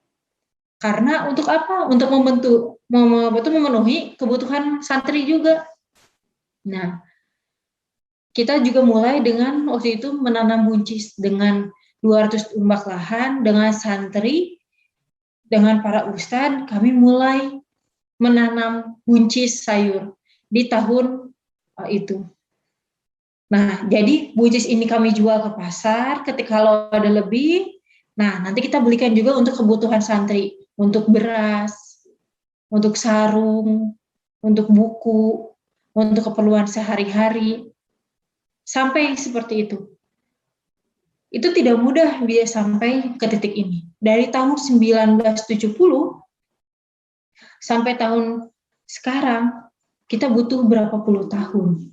Karena untuk apa? Untuk memenuhi kebutuhan santri juga. Nah, kita juga mulai dengan waktu itu menanam buncis dengan 200 tumbak lahan, dengan santri, dengan para ustadz, kami mulai menanam buncis sayur di tahun itu. Nah, jadi buncis ini kami jual ke pasar, ketika kalau ada lebih, nah nanti kita belikan juga untuk kebutuhan santri. Untuk beras, untuk sarung, untuk buku, untuk keperluan sehari-hari, sampai seperti itu. Itu tidak mudah bisa sampai ke titik ini. Dari tahun 1970 sampai tahun sekarang, kita butuh berapa puluh tahun.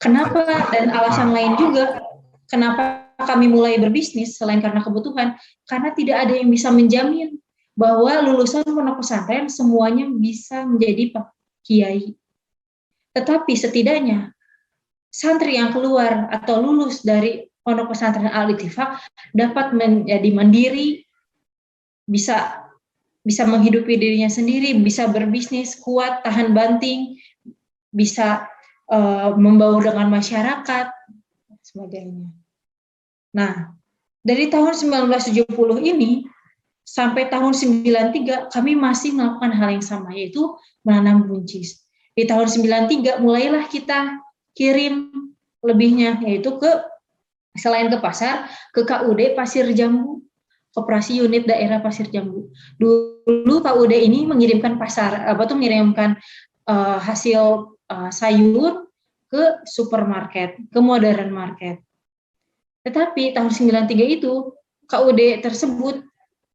Kenapa? Dan alasan lain juga, kenapa kami mulai berbisnis selain karena kebutuhan, karena tidak ada yang bisa menjamin bahwa lulusan pondok pesantren semuanya bisa menjadi Pak Kiai. Tetapi setidaknya santri yang keluar atau lulus dari pondok pesantren Al-Ittifaq dapat menjadi mandiri, bisa menghidupi dirinya sendiri, bisa berbisnis kuat, tahan banting, bisa membaur dengan masyarakat, sebagainya. Nah, dari tahun 1970 ini sampai tahun 93 kami masih melakukan hal yang sama, yaitu menanam buncis. Di tahun 93 mulailah kita kirim lebihnya, yaitu selain ke pasar, ke KUD Pasir Jambu, Koperasi Unit Daerah Pasir Jambu. Dulu KUD ini mengirimkan mengirimkan hasil sayur ke supermarket, ke modern market. Tetapi tahun 93 itu KUD tersebut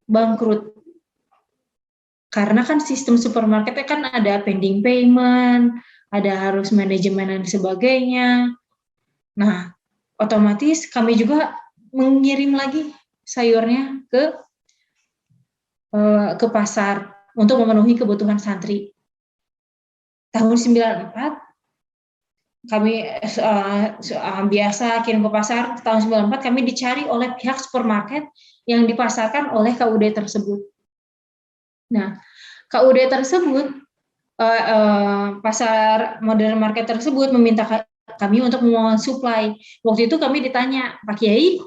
bangkrut. Karena kan sistem supermarketnya kan ada pending payment, ada harus manajemen dan sebagainya. Nah, otomatis kami juga mengirim lagi sayurnya ke pasar untuk memenuhi kebutuhan santri. Tahun 94 kami biasa kirim ke pasar. Tahun 94 kami dicari oleh pihak supermarket yang dipasarkan oleh KUD tersebut. Nah, KUD tersebut, pasar modern market tersebut meminta kami untuk mensuplai. Waktu itu kami ditanya, Pak Kiai,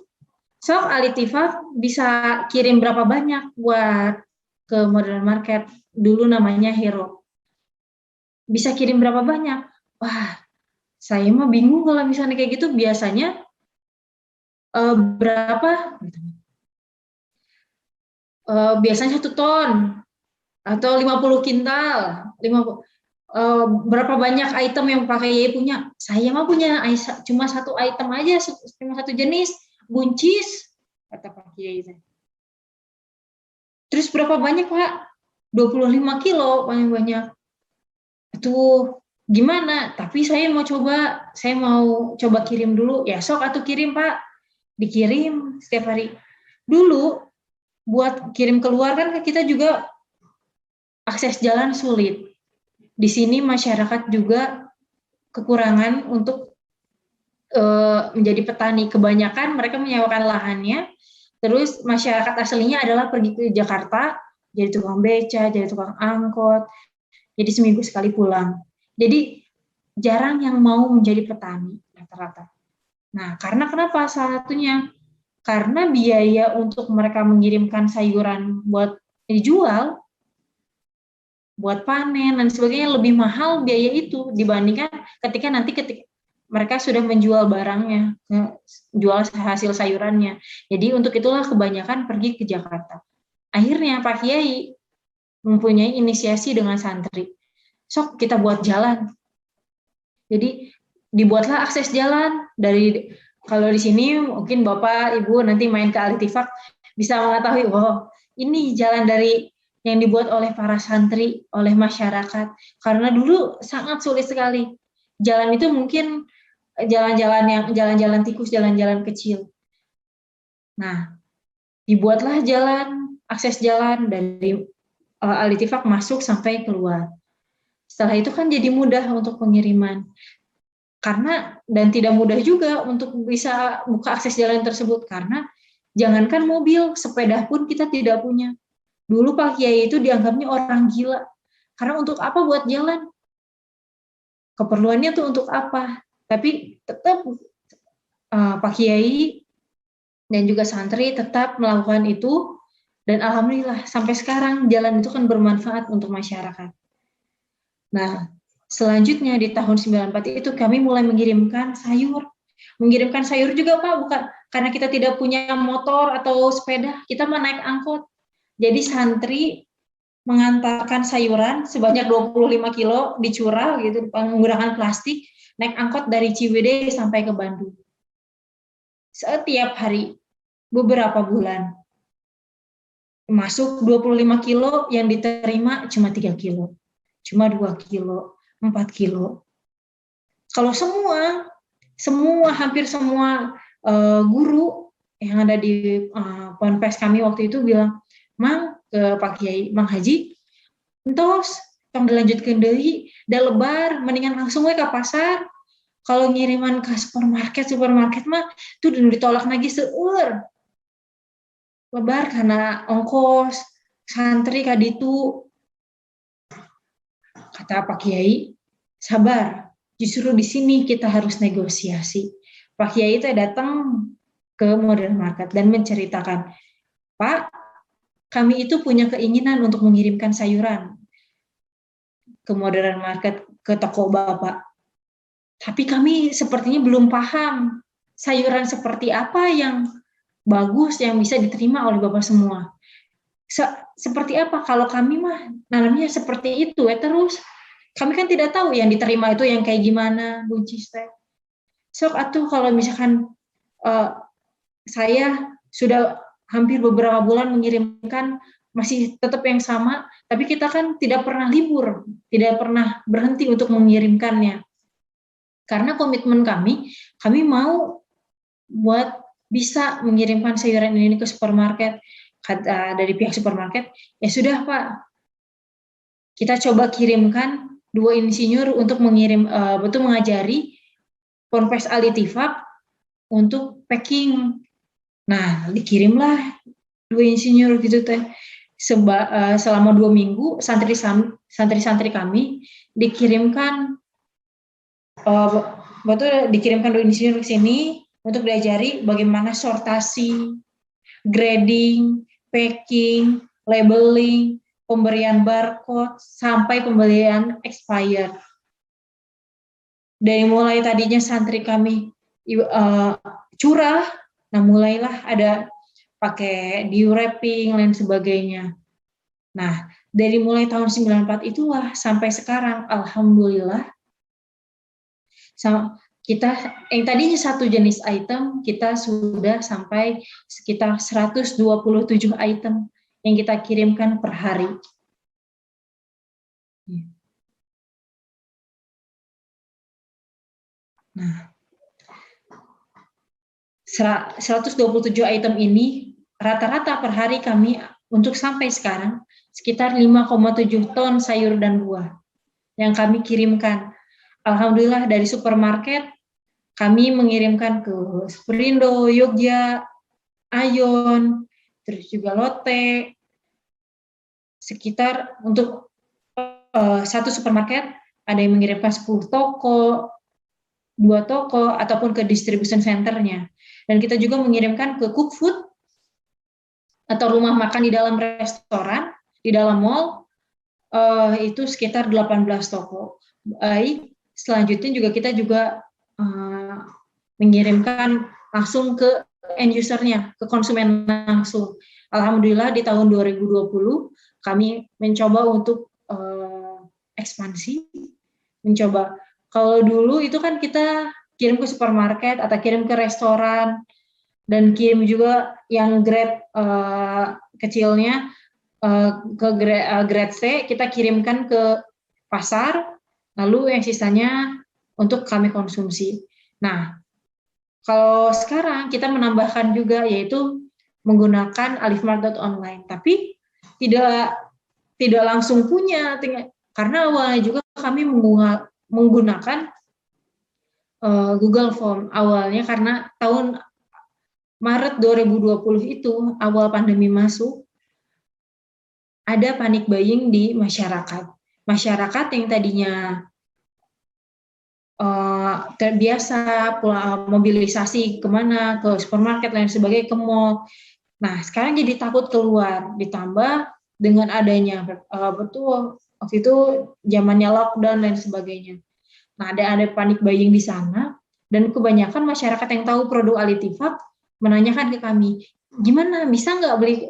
sok Al-Ittifaq bisa kirim berapa banyak buat ke Modern Market, dulu namanya Hero. Bisa kirim berapa banyak? Wah, saya mah bingung kalau misalnya kayak gitu. Biasanya berapa? Biasanya 1 ton atau 50 kintal. Berapa banyak item yang Pak Kiai punya? Saya mah punya cuma 1 item aja, cuma 1 jenis, buncis, kata Pak Kiai. Terus berapa banyak Pak? 25 kilo paling banyak. Itu gimana? Tapi saya mau coba kirim dulu. Ya sok atuh kirim Pak. Dikirim setiap hari. Dulu buat kirim keluar kan kita juga akses jalan sulit. Di sini masyarakat juga kekurangan untuk menjadi petani. Kebanyakan mereka menyewakan lahannya. Terus masyarakat aslinya adalah pergi ke Jakarta, jadi tukang beca, jadi tukang angkot, jadi seminggu sekali pulang. Jadi jarang yang mau menjadi petani rata-rata. Nah, karena kenapa? Salah satunya karena biaya untuk mereka mengirimkan sayuran buat dijual, buat panen dan sebagainya lebih mahal biaya itu dibandingkan ketika mereka sudah menjual barangnya, jual hasil sayurannya. Jadi untuk itulah kebanyakan pergi ke Jakarta. Akhirnya Pak Kiai mempunyai inisiasi dengan santri. Sok kita buat jalan. Jadi dibuatlah akses jalan dari, kalau di sini mungkin Bapak Ibu nanti main ke Alitifak bisa mengetahui, oh ini jalan dari yang dibuat oleh para santri, oleh masyarakat. Karena dulu sangat sulit sekali. Jalan itu mungkin jalan-jalan tikus, jalan-jalan kecil. Nah, dibuatlah jalan, akses jalan dari Alitifak masuk sampai keluar. Setelah itu kan jadi mudah untuk pengiriman. Dan tidak mudah juga untuk bisa buka akses jalan tersebut karena jangankan mobil, sepeda pun kita tidak punya. Dulu Pak Kiai itu dianggapnya orang gila. Karena untuk apa buat jalan? Keperluannya tuh untuk apa? Tapi tetap Pak Kiai dan juga santri tetap melakukan itu, dan alhamdulillah sampai sekarang jalan itu kan bermanfaat untuk masyarakat. Nah, selanjutnya di tahun 94 itu kami mulai mengirimkan sayur. Mengirimkan sayur juga Pak, bukan karena kita tidak punya motor atau sepeda, kita menaik angkot. Jadi santri mengantarkan sayuran sebanyak 25 kilo dicurah gitu menggunakan plastik, naik angkot dari Ciwidey sampai ke Bandung. Setiap hari, beberapa bulan. Masuk 25 kilo, yang diterima cuma 3 kilo. Cuma 2 kilo, 4 kilo. Kalau hampir semua guru yang ada di ponpes kami waktu itu bilang, Mang, ke Pak Kiai, Mang Haji, entos, tong dilanjutkan deui, da lebar, mendingan langsung we ke pasar. Kalau ngiriman ke supermarket mah tuh ditolak lagi seueur. Lebar karena ongkos, santri kaditu. Kata Pak Kiai, sabar, justru di sini kita harus negosiasi. Pak Kiai itu datang ke Modern Market dan menceritakan, Pak, kami itu punya keinginan untuk mengirimkan sayuran ke Modern Market, ke toko Bapak. Tapi kami sepertinya belum paham sayuran seperti apa yang bagus, yang bisa diterima oleh Bapak semua. Seperti apa? Kalau kami mah nanamnya seperti itu, terus kami kan tidak tahu yang diterima itu yang kayak gimana, buncis teh. Sok atuh kalau misalkan saya sudah hampir beberapa bulan mengirimkan masih tetap yang sama, tapi kita kan tidak pernah libur, tidak pernah berhenti untuk mengirimkannya. Karena komitmen kami mau buat bisa mengirimkan sayuran ini ke supermarket. Kata dari pihak supermarket, ya sudah Pak, kita coba kirimkan 2 insinyur untuk mengajari ponpes Alitifak untuk packing. Nah, dikirimlah 2 insinyur gitu teh. Selama 2 minggu santri-santri kami dikirimkan dikirimkan 2 insinyur ke sini untuk diajari bagaimana sortasi, grading, packing, labeling, pemberian barcode, sampai pembelian expired. Dari mulai tadinya santri kami curah, nah mulailah ada pakai di-wrapping, lain sebagainya. Nah, dari mulai tahun 94 itulah sampai sekarang, alhamdulillah, kita yang tadinya satu jenis item, kita sudah sampai sekitar 127 item yang kita kirimkan per hari. Nah, 127 item ini rata-rata per hari kami untuk sampai sekarang sekitar 5,7 ton sayur dan buah yang kami kirimkan. Alhamdulillah dari supermarket kami mengirimkan ke Superindo, Yogya, Ayon, terus juga Lotte. Sekitar untuk satu supermarket ada yang mengirimkan 10 toko, 2 toko, ataupun ke distribution centernya. Dan kita juga mengirimkan ke cook food atau rumah makan di dalam restoran, di dalam mall, itu sekitar 18 toko. Baik, selanjutnya juga kita juga mengirimkan langsung ke end usernya, ke konsumen langsung. Alhamdulillah di tahun 2020 kami mencoba untuk ekspansi, mencoba. Kalau dulu itu kan kita kirim ke supermarket atau kirim ke restoran, dan kirim juga yang grade kecilnya ke grade C, kita kirimkan ke pasar, lalu yang sisanya untuk kami konsumsi. Nah, kalau sekarang kita menambahkan juga yaitu menggunakan alifmart.online, tapi tidak langsung punya, karena awalnya juga kami menggunakan Google Form awalnya, karena tahun Maret 2020 itu awal pandemi masuk, ada panic buying di masyarakat. Masyarakat yang tadinya terbiasa mobilisasi kemana, ke supermarket lain sebagainya, ke mall. Nah, sekarang jadi takut keluar, ditambah dengan adanya betul waktu itu zamannya lockdown dan sebagainya. Nah, ada panic buying di sana, dan kebanyakan masyarakat yang tahu produk Alitifak menanyakan ke kami, gimana, bisa nggak beli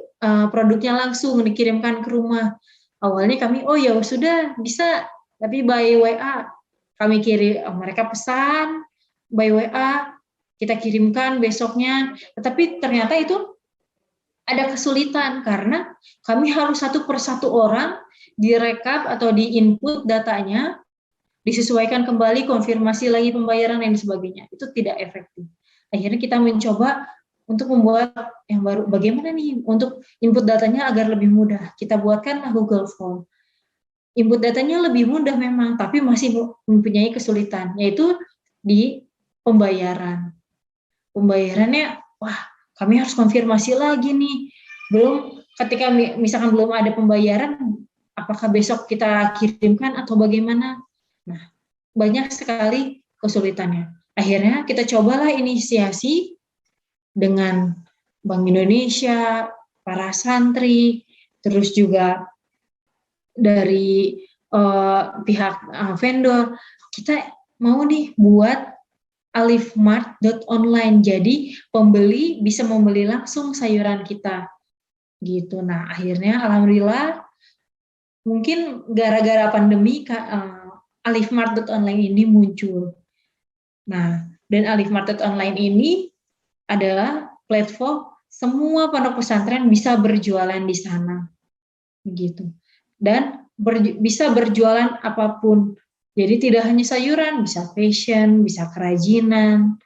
produknya langsung dikirimkan ke rumah? Awalnya kami, oh ya sudah bisa, tapi by WA. Kami kirim, mereka pesan by WA, kita kirimkan besoknya. Tetapi ternyata itu ada kesulitan karena kami harus satu persatu orang direkap atau di-input datanya, disesuaikan kembali, konfirmasi lagi pembayaran dan sebagainya. Itu tidak efektif. Akhirnya kita mencoba untuk membuat yang baru. Bagaimana nih untuk input datanya agar lebih mudah? Kita buatkanlah Google Form. Input datanya lebih mudah memang, tapi masih mempunyai kesulitan, yaitu di pembayaran. Pembayarannya, wah, kami harus konfirmasi lagi nih. Belum, ketika misalkan belum ada pembayaran, apakah besok kita kirimkan atau bagaimana? Nah, banyak sekali kesulitannya. Akhirnya kita cobalah inisiasi dengan Bank Indonesia, para santri, terus juga dari pihak vendor, kita mau nih buat alifmart.online, jadi pembeli bisa membeli langsung sayuran kita gitu. Nah, akhirnya alhamdulillah mungkin gara-gara pandemi alifmart.online ini muncul. Nah, dan alifmart.online ini adalah platform semua pondok pesantren bisa berjualan di sana begitu. Dan bisa berjualan apapun. Jadi tidak hanya sayuran, bisa fashion, bisa kerajinan,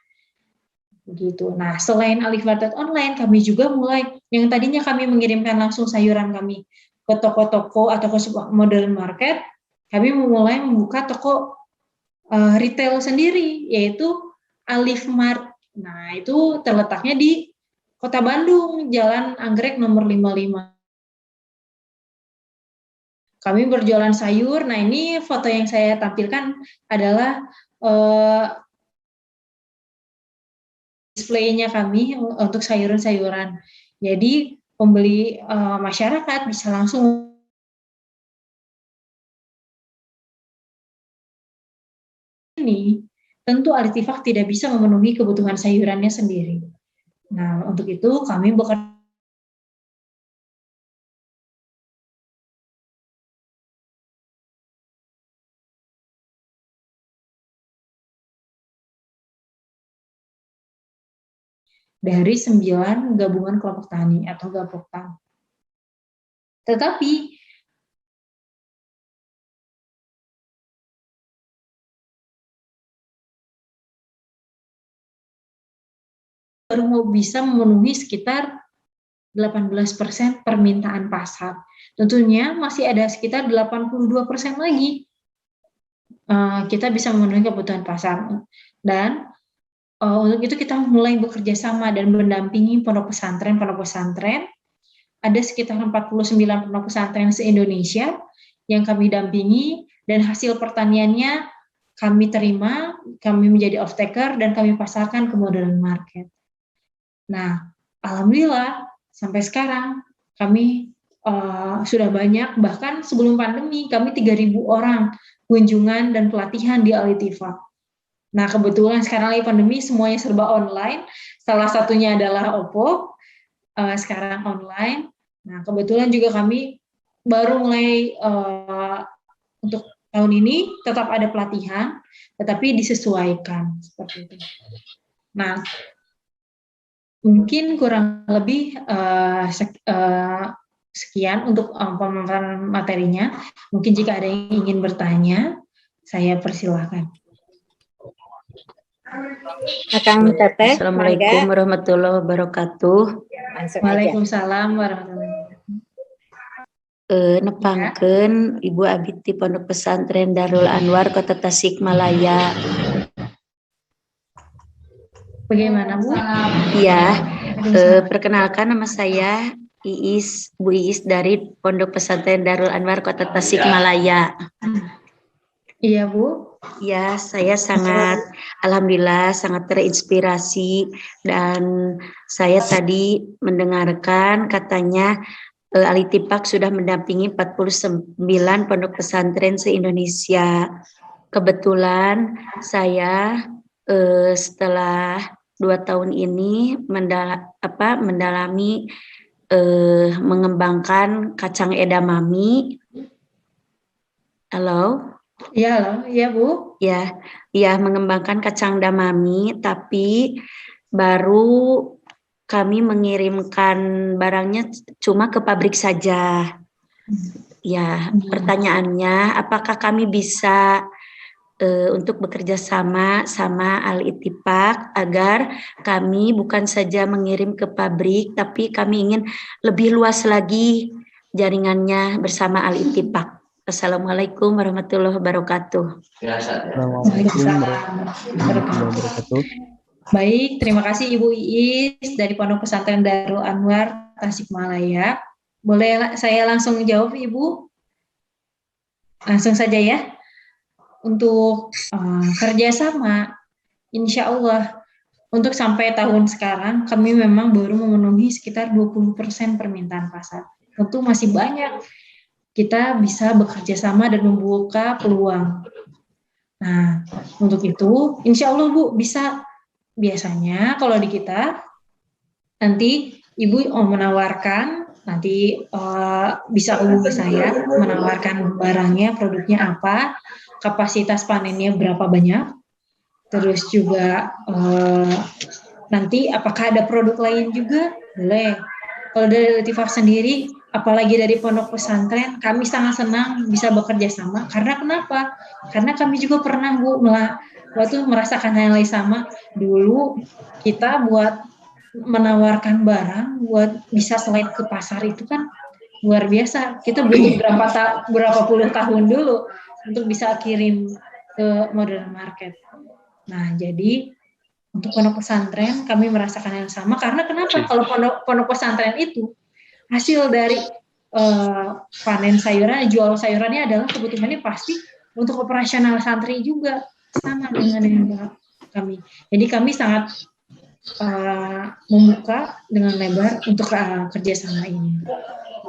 begitu. Nah, selain alifmart.online, kami juga mulai, yang tadinya kami mengirimkan langsung sayuran kami ke toko-toko atau ke modern market, kami mulai membuka toko retail sendiri, yaitu Alifmart. Nah, itu terletaknya di Kota Bandung, Jalan Anggrek nomor 55. Kami berjualan sayur. Nah, ini foto yang saya tampilkan adalah displaynya kami untuk sayuran-sayuran. Jadi pembeli masyarakat bisa langsung ini, tentu Al-Ittifaq tidak bisa memenuhi kebutuhan sayurannya sendiri. Nah, untuk itu kami bekerja dari 9 gabungan kelompok tani atau Gapoktan. Tetapi baru mau bisa memenuhi sekitar 18% permintaan pasar. Tentunya masih ada sekitar 82% lagi kita bisa memenuhi kebutuhan pasar. Dan untuk itu kita mulai bekerja sama dan mendampingi pondok pesantren. Ada sekitar 49 pondok pesantren se-Indonesia yang kami dampingi, dan hasil pertaniannya kami terima, kami menjadi off-taker, dan kami pasarkan ke modern market. Nah, alhamdulillah sampai sekarang kami sudah banyak, bahkan sebelum pandemi kami 3.000 orang kunjungan dan pelatihan di Al-Ittifaq. Nah, kebetulan sekarang lagi pandemi, semuanya serba online. Salah satunya adalah Oppo, sekarang online. Nah, kebetulan juga kami baru mulai untuk tahun ini tetap ada pelatihan, tetapi disesuaikan seperti itu. Nah, mungkin kurang lebih sekian untuk pemaparan materinya. Mungkin jika ada yang ingin bertanya, saya persilahkan. Akang Teteh. Assalamualaikum warahmatullahi wabarakatuh. Waalaikumsalam warahmatullahi wabarakatuh. Nepangkeun Ibu Abiti Pondok Pesantren Darul Anwar Kota Tasikmalaya. Bagaimana, Bu? Iya, perkenalkan nama saya Iis, Bu Iis dari Pondok Pesantren Darul Anwar Kota Tasikmalaya. Iya, Bu. Ya, saya sangat, alhamdulillah sangat terinspirasi, dan saya tadi mendengarkan katanya Al-Ittifaq sudah mendampingi 49 pondok pesantren se-Indonesia. Kebetulan saya setelah 2 tahun ini mendalami mengembangkan kacang edamame. Halo? Iya, iya Bu. Ya, mengembangkan kacang edamame, tapi baru kami mengirimkan barangnya cuma ke pabrik saja. Ya, pertanyaannya, apakah kami bisa untuk bekerja sama Al-Ittifaq agar kami bukan saja mengirim ke pabrik, tapi kami ingin lebih luas lagi jaringannya bersama Al-Ittifaq. Assalamualaikum warahmatullahi wabarakatuh. Assalamualaikum warahmatullahi wabarakatuh. Baik, terima kasih Ibu Iis dari Pondok Pesantren Darul Anwar Tasikmalaya. Boleh saya langsung jawab, Ibu? Langsung saja ya. Untuk kerjasama, insya Allah untuk sampai tahun sekarang kami memang baru memenuhi sekitar 20% permintaan pasar. Tentu masih banyak. Kita bisa bekerja sama dan membuka peluang. Nah, untuk itu, insya Allah Bu bisa. Biasanya kalau di kita, nanti Ibu menawarkan, nanti bisa hubungi saya, menawarkan barangnya, produknya apa, kapasitas panennya berapa banyak, terus juga nanti apakah ada produk lain juga, boleh. Kalau dari Al-Ittifaq sendiri, apalagi dari pondok pesantren, kami sangat senang bisa bekerja sama. Karena kenapa? Karena kami juga pernah Bu waktu merasakan hal yang sama. Dulu kita buat menawarkan barang, buat bisa slide ke pasar itu kan luar biasa. Kita butuh berapa puluh tahun dulu untuk bisa kirim ke modern market. Nah, jadi untuk pondok pesantren kami merasakan yang sama. Karena kenapa? Kalau pondok pesantren itu hasil dari panen sayuran, jual sayurannya adalah kebutuhannya pasti untuk operasional santri juga, sama dengan kami. Jadi kami sangat membuka dengan lebar untuk kerjasama ini.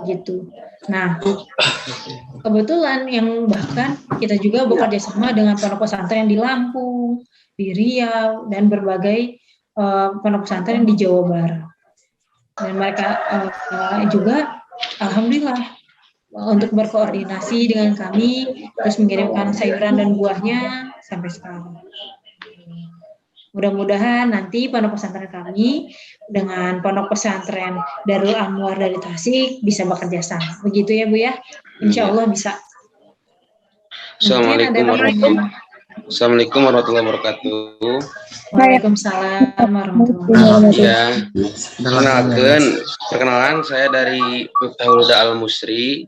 gitu. Nah, kebetulan yang bahkan kita juga bekerja sama dengan pondok pesantren di Lampung, di Riau, dan berbagai pondok pesantren di Jawa Barat. Dan mereka juga alhamdulillah untuk berkoordinasi dengan kami, terus mengirimkan sayuran dan buahnya sampai sekarang. Mudah-mudahan nanti pondok pesantren kami dengan pondok pesantren Darul Anwar dari Tasik bisa bekerja sama. Begitu ya Bu ya? Insya Allah bisa. Assalamualaikum warahmatullahi wabarakatuh. Waalaikumsalam warahmatullahi wabarakatuh. Ya, perkenalan saya dari Miftahul Huda Al-Musri.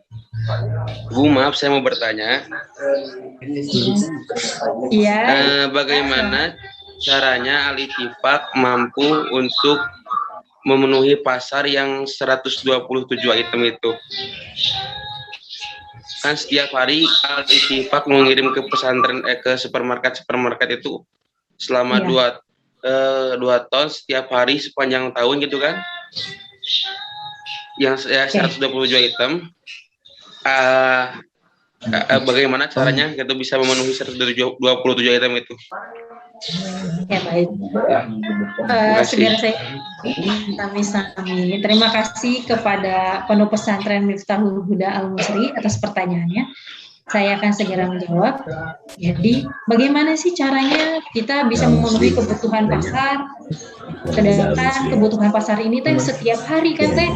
Bu, maaf saya mau bertanya. Iya. Bagaimana caranya Al-Ittifaq mampu untuk memenuhi pasar yang 127 item itu? Kan setiap hari Al-Ittifaq mengirim ke pesantren ke supermarket itu selama 2 ton setiap hari sepanjang tahun gitu kan? Yang 127 item. Bagaimana caranya kita bisa memenuhi 127 item itu? Ya baik. Segera saya kami. Terima kasih kepada Pondok Pesantren Miftahul Huda Al-Musri atas pertanyaannya. Saya akan segera menjawab. Jadi, bagaimana sih caranya kita bisa memenuhi kebutuhan pasar? Sedangkan kebutuhan pasar ini teh setiap hari kan teh.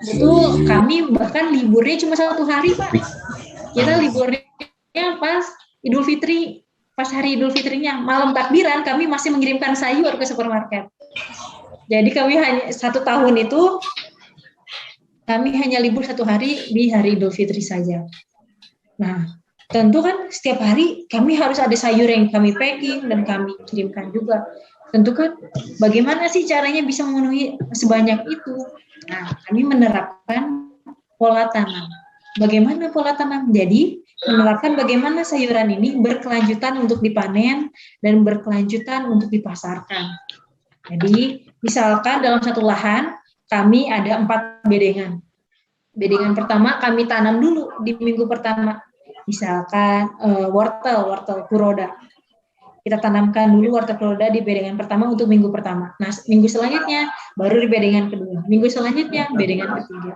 Itu kami bahkan liburnya cuma 1 hari Pak. Kita liburnya pas Idul Fitri. Pas hari Idul Fitrinya, malam takbiran, kami masih mengirimkan sayur ke supermarket. Jadi kami hanya 1 tahun itu, kami hanya libur 1 hari di hari Idul Fitri saja. Nah, tentu kan setiap hari kami harus ada sayur yang kami packing dan kami kirimkan juga. Tentu kan bagaimana sih caranya bisa memenuhi sebanyak itu? Nah, kami menerapkan pola tanam. Bagaimana pola tanam? Jadi, menerapkan bagaimana sayuran ini berkelanjutan untuk dipanen dan berkelanjutan untuk dipasarkan. Jadi, misalkan dalam satu lahan, kami ada 4 bedengan. Bedengan pertama kami tanam dulu di minggu pertama. Misalkan wortel kuroda. Kita tanamkan dulu wortel kuroda di bedengan pertama untuk minggu pertama. Nah, minggu selanjutnya baru di bedengan kedua. Minggu selanjutnya bedengan ketiga.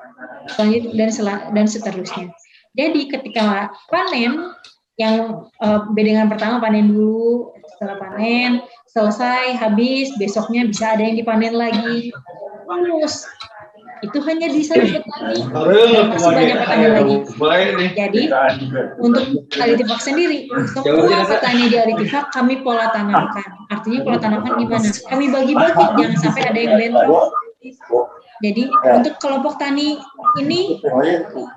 Dan seterusnya. Jadi ketika panen, yang bedengan pertama panen dulu, setelah panen, selesai, habis, besoknya bisa ada yang dipanen lagi. Terus, itu hanya di satu petani, masih banyak petani lagi. Jadi, untuk Al-Ittifaq sendiri, semua petani di Al-Ittifaq kami pola tanamkan. Artinya pola tanamkan gimana? Kami bagi-bagi, jangan sampai ada yang bentrok. Jadi untuk kelompok tani ini,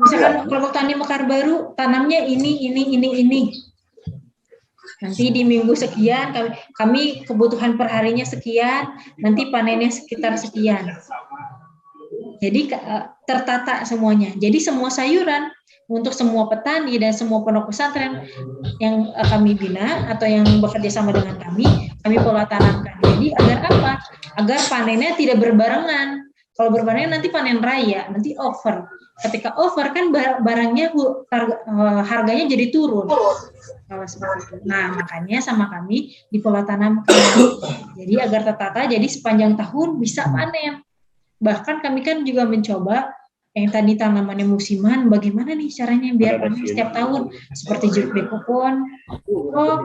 misalkan kelompok tani Mekar Baru tanamnya ini. Nanti di minggu sekian kami kebutuhan perharinya sekian, nanti panennya sekitar sekian. Jadi tertata semuanya. Jadi semua sayuran untuk semua petani dan semua pondok pesantren yang kami bina atau yang bekerja sama dengan kami pola tanamkan. Jadi agar apa? Agar panennya tidak berbarengan. Kalau berbarengan nanti panen raya, nanti over. Ketika over kan barangnya harganya jadi turun. Kalau seperti itu. Nah, makanya sama kami dipola tanamkan. Jadi agar tertata, jadi sepanjang tahun bisa panen. Bahkan kami kan juga mencoba yang tadi tanamannya musiman, bagaimana nih caranya biar panen setiap tahun, seperti jeruk bekokon. Oh,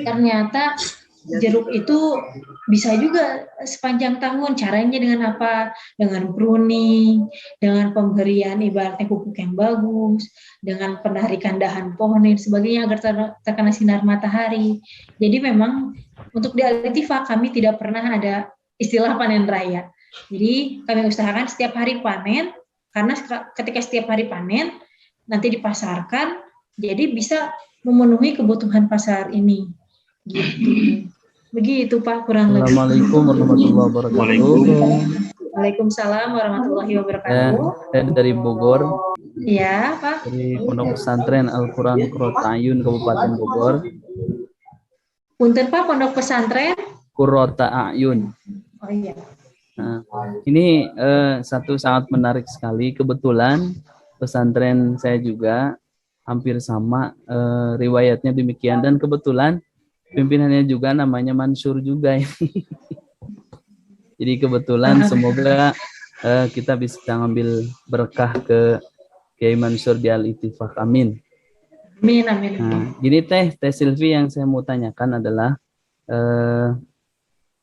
ternyata jeruk itu bisa juga sepanjang tahun. Caranya dengan apa? Dengan pruning, dengan pemberian ibaratnya pupuk yang bagus, dengan penarikan dahan pohon dan sebagainya agar terkena sinar matahari. Jadi memang untuk di Al-Ittifaq kami tidak pernah ada istilah panen raya. Jadi kami usahakan setiap hari panen, karena ketika setiap hari panen nanti dipasarkan, jadi bisa memenuhi kebutuhan pasar ini. Gitu. Begitu Pak, kurang lebih. Assalamualaikum warahmatullahi wabarakatuh. Waalaikumsalam warahmatullahi wabarakatuh. Saya dari Bogor. Iya Pak. Dari Pondok Pesantren Al-Quran Qurrata Ayun Kabupaten Bogor. Punten Pak, Pondok Pesantren Qurrata Ayun. Oh iya. Nah, ini satu sangat menarik sekali. Kebetulan pesantren saya juga hampir sama riwayatnya demikian, dan kebetulan pimpinannya juga namanya Mansur juga ini. Jadi kebetulan semoga kita bisa ngambil berkah ke Kiai Mansur di Al-Ittifaq. Amin. Amin, amin. Nah, gini Teh Sylvie, yang saya mau tanyakan adalah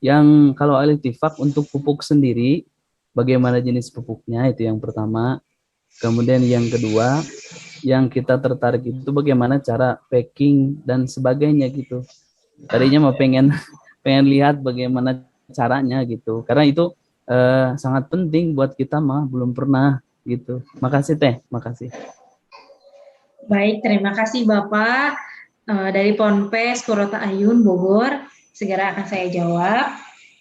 yang kalau Al-Ittifaq untuk pupuk sendiri, bagaimana jenis pupuknya, itu yang pertama. Kemudian yang kedua, yang kita tertarik itu bagaimana cara packing dan sebagainya gitu. Tadinya mau pengen lihat bagaimana caranya gitu, karena itu sangat penting buat kita mah, belum pernah gitu. Makasih Teh, makasih. Baik, terima kasih Bapak dari Ponpes Kurota Ayun Bogor. Segera akan saya jawab.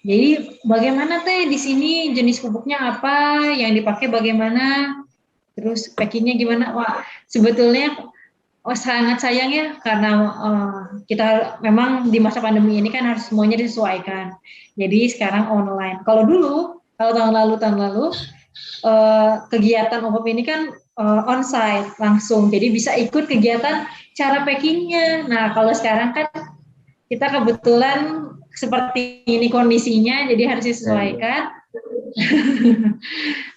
Jadi bagaimana Teh di sini, jenis pupuknya apa, yang dipakai bagaimana, terus packingnya gimana? Wah, sebetulnya sangat sayang ya, karena kita memang di masa pandemi ini kan harus semuanya disesuaikan. Jadi sekarang online. Kalau tahun lalu kegiatan OPOP ini kan onsite langsung, jadi bisa ikut kegiatan cara packingnya. Nah, kalau sekarang kan kita kebetulan seperti ini kondisinya, jadi harus disesuaikan.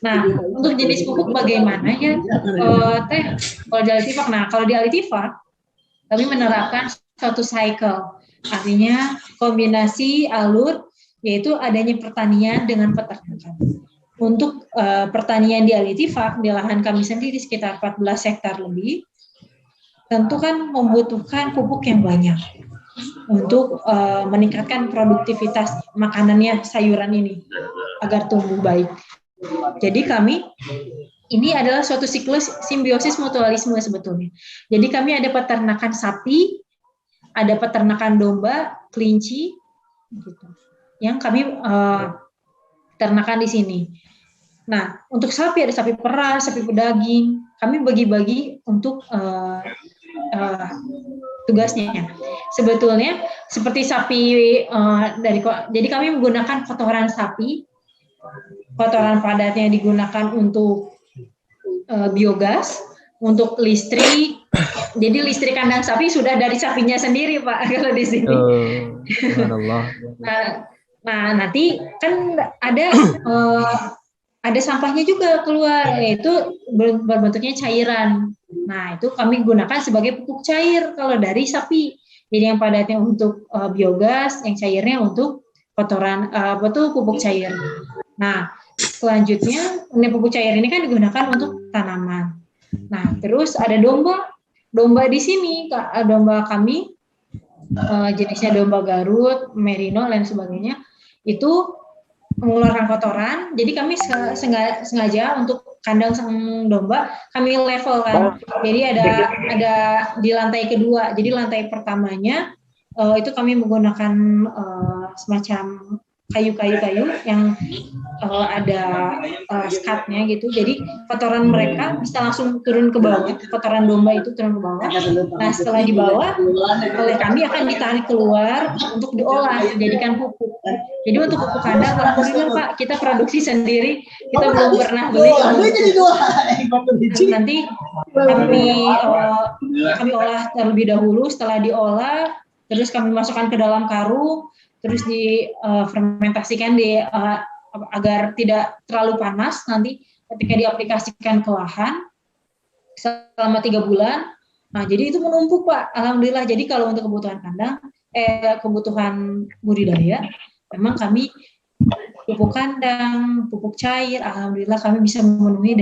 Nah, untuk jenis pupuk bagaimana ya, Teh? Kalau di Al-Ittifaq, kalau di Al-Ittifaq kami menerapkan suatu cycle, artinya kombinasi alur, yaitu adanya pertanian dengan peternakan. Untuk pertanian di Al-Ittifaq, di lahan kami sendiri sekitar 14 hektar lebih, tentu kan membutuhkan pupuk yang banyak untuk meningkatkan produktivitas makanannya, sayuran ini agar tumbuh baik. Jadi ini adalah suatu siklus simbiosis mutualisme sebetulnya. Jadi kami ada peternakan sapi, ada peternakan domba, kelinci, gitu, yang kami ternakan di sini. Nah, untuk sapi ada sapi perah, sapi pedaging. Kami bagi-bagi untuk tugasnya. Sebetulnya seperti sapi jadi kami menggunakan kotoran sapi, kotoran padatnya digunakan untuk biogas, untuk listrik. Jadi listrik kandang sapi sudah dari sapinya sendiri, Pak, kalau di sini. Nah, nanti kan ada sampahnya juga keluar, yaitu berbentuknya cairan. Nah, itu kami gunakan sebagai pupuk cair kalau dari sapi. Jadi yang padatnya untuk biogas, yang cairnya untuk kotoran pupuk cair. Nah, selanjutnya pupuk cair ini kan digunakan untuk tanaman. Nah, terus ada domba di sini, domba kami jenisnya domba Garut, Merino, dan sebagainya, itu mengeluarkan kotoran. Jadi kami sengaja untuk kandang domba kami level kan. Jadi ada di lantai kedua. Jadi lantai pertamanya itu kami menggunakan semacam kayu yang ada skatnya gitu. Jadi kotoran mereka bisa langsung turun ke bawah. Kotoran domba itu turun ke bawah. Nah, setelah dibawa oleh kami akan ditarik keluar untuk diolah, dijadikan pupuk. Jadi untuk pupuk kandang, alhamdulillah Pak, kita produksi sendiri. Kita belum pernah beli. Nanti kami olah terlebih dahulu. Setelah diolah, terus kami masukkan ke dalam karung, terus difermentasikan agar tidak terlalu panas. Nanti ketika diaplikasikan ke lahan selama 3 bulan, nah jadi itu menumpuk Pak, alhamdulillah. Jadi kalau untuk kebutuhan kandang, kebutuhan budidaya, memang kami pupuk kandang, pupuk cair, alhamdulillah kami bisa memenuhi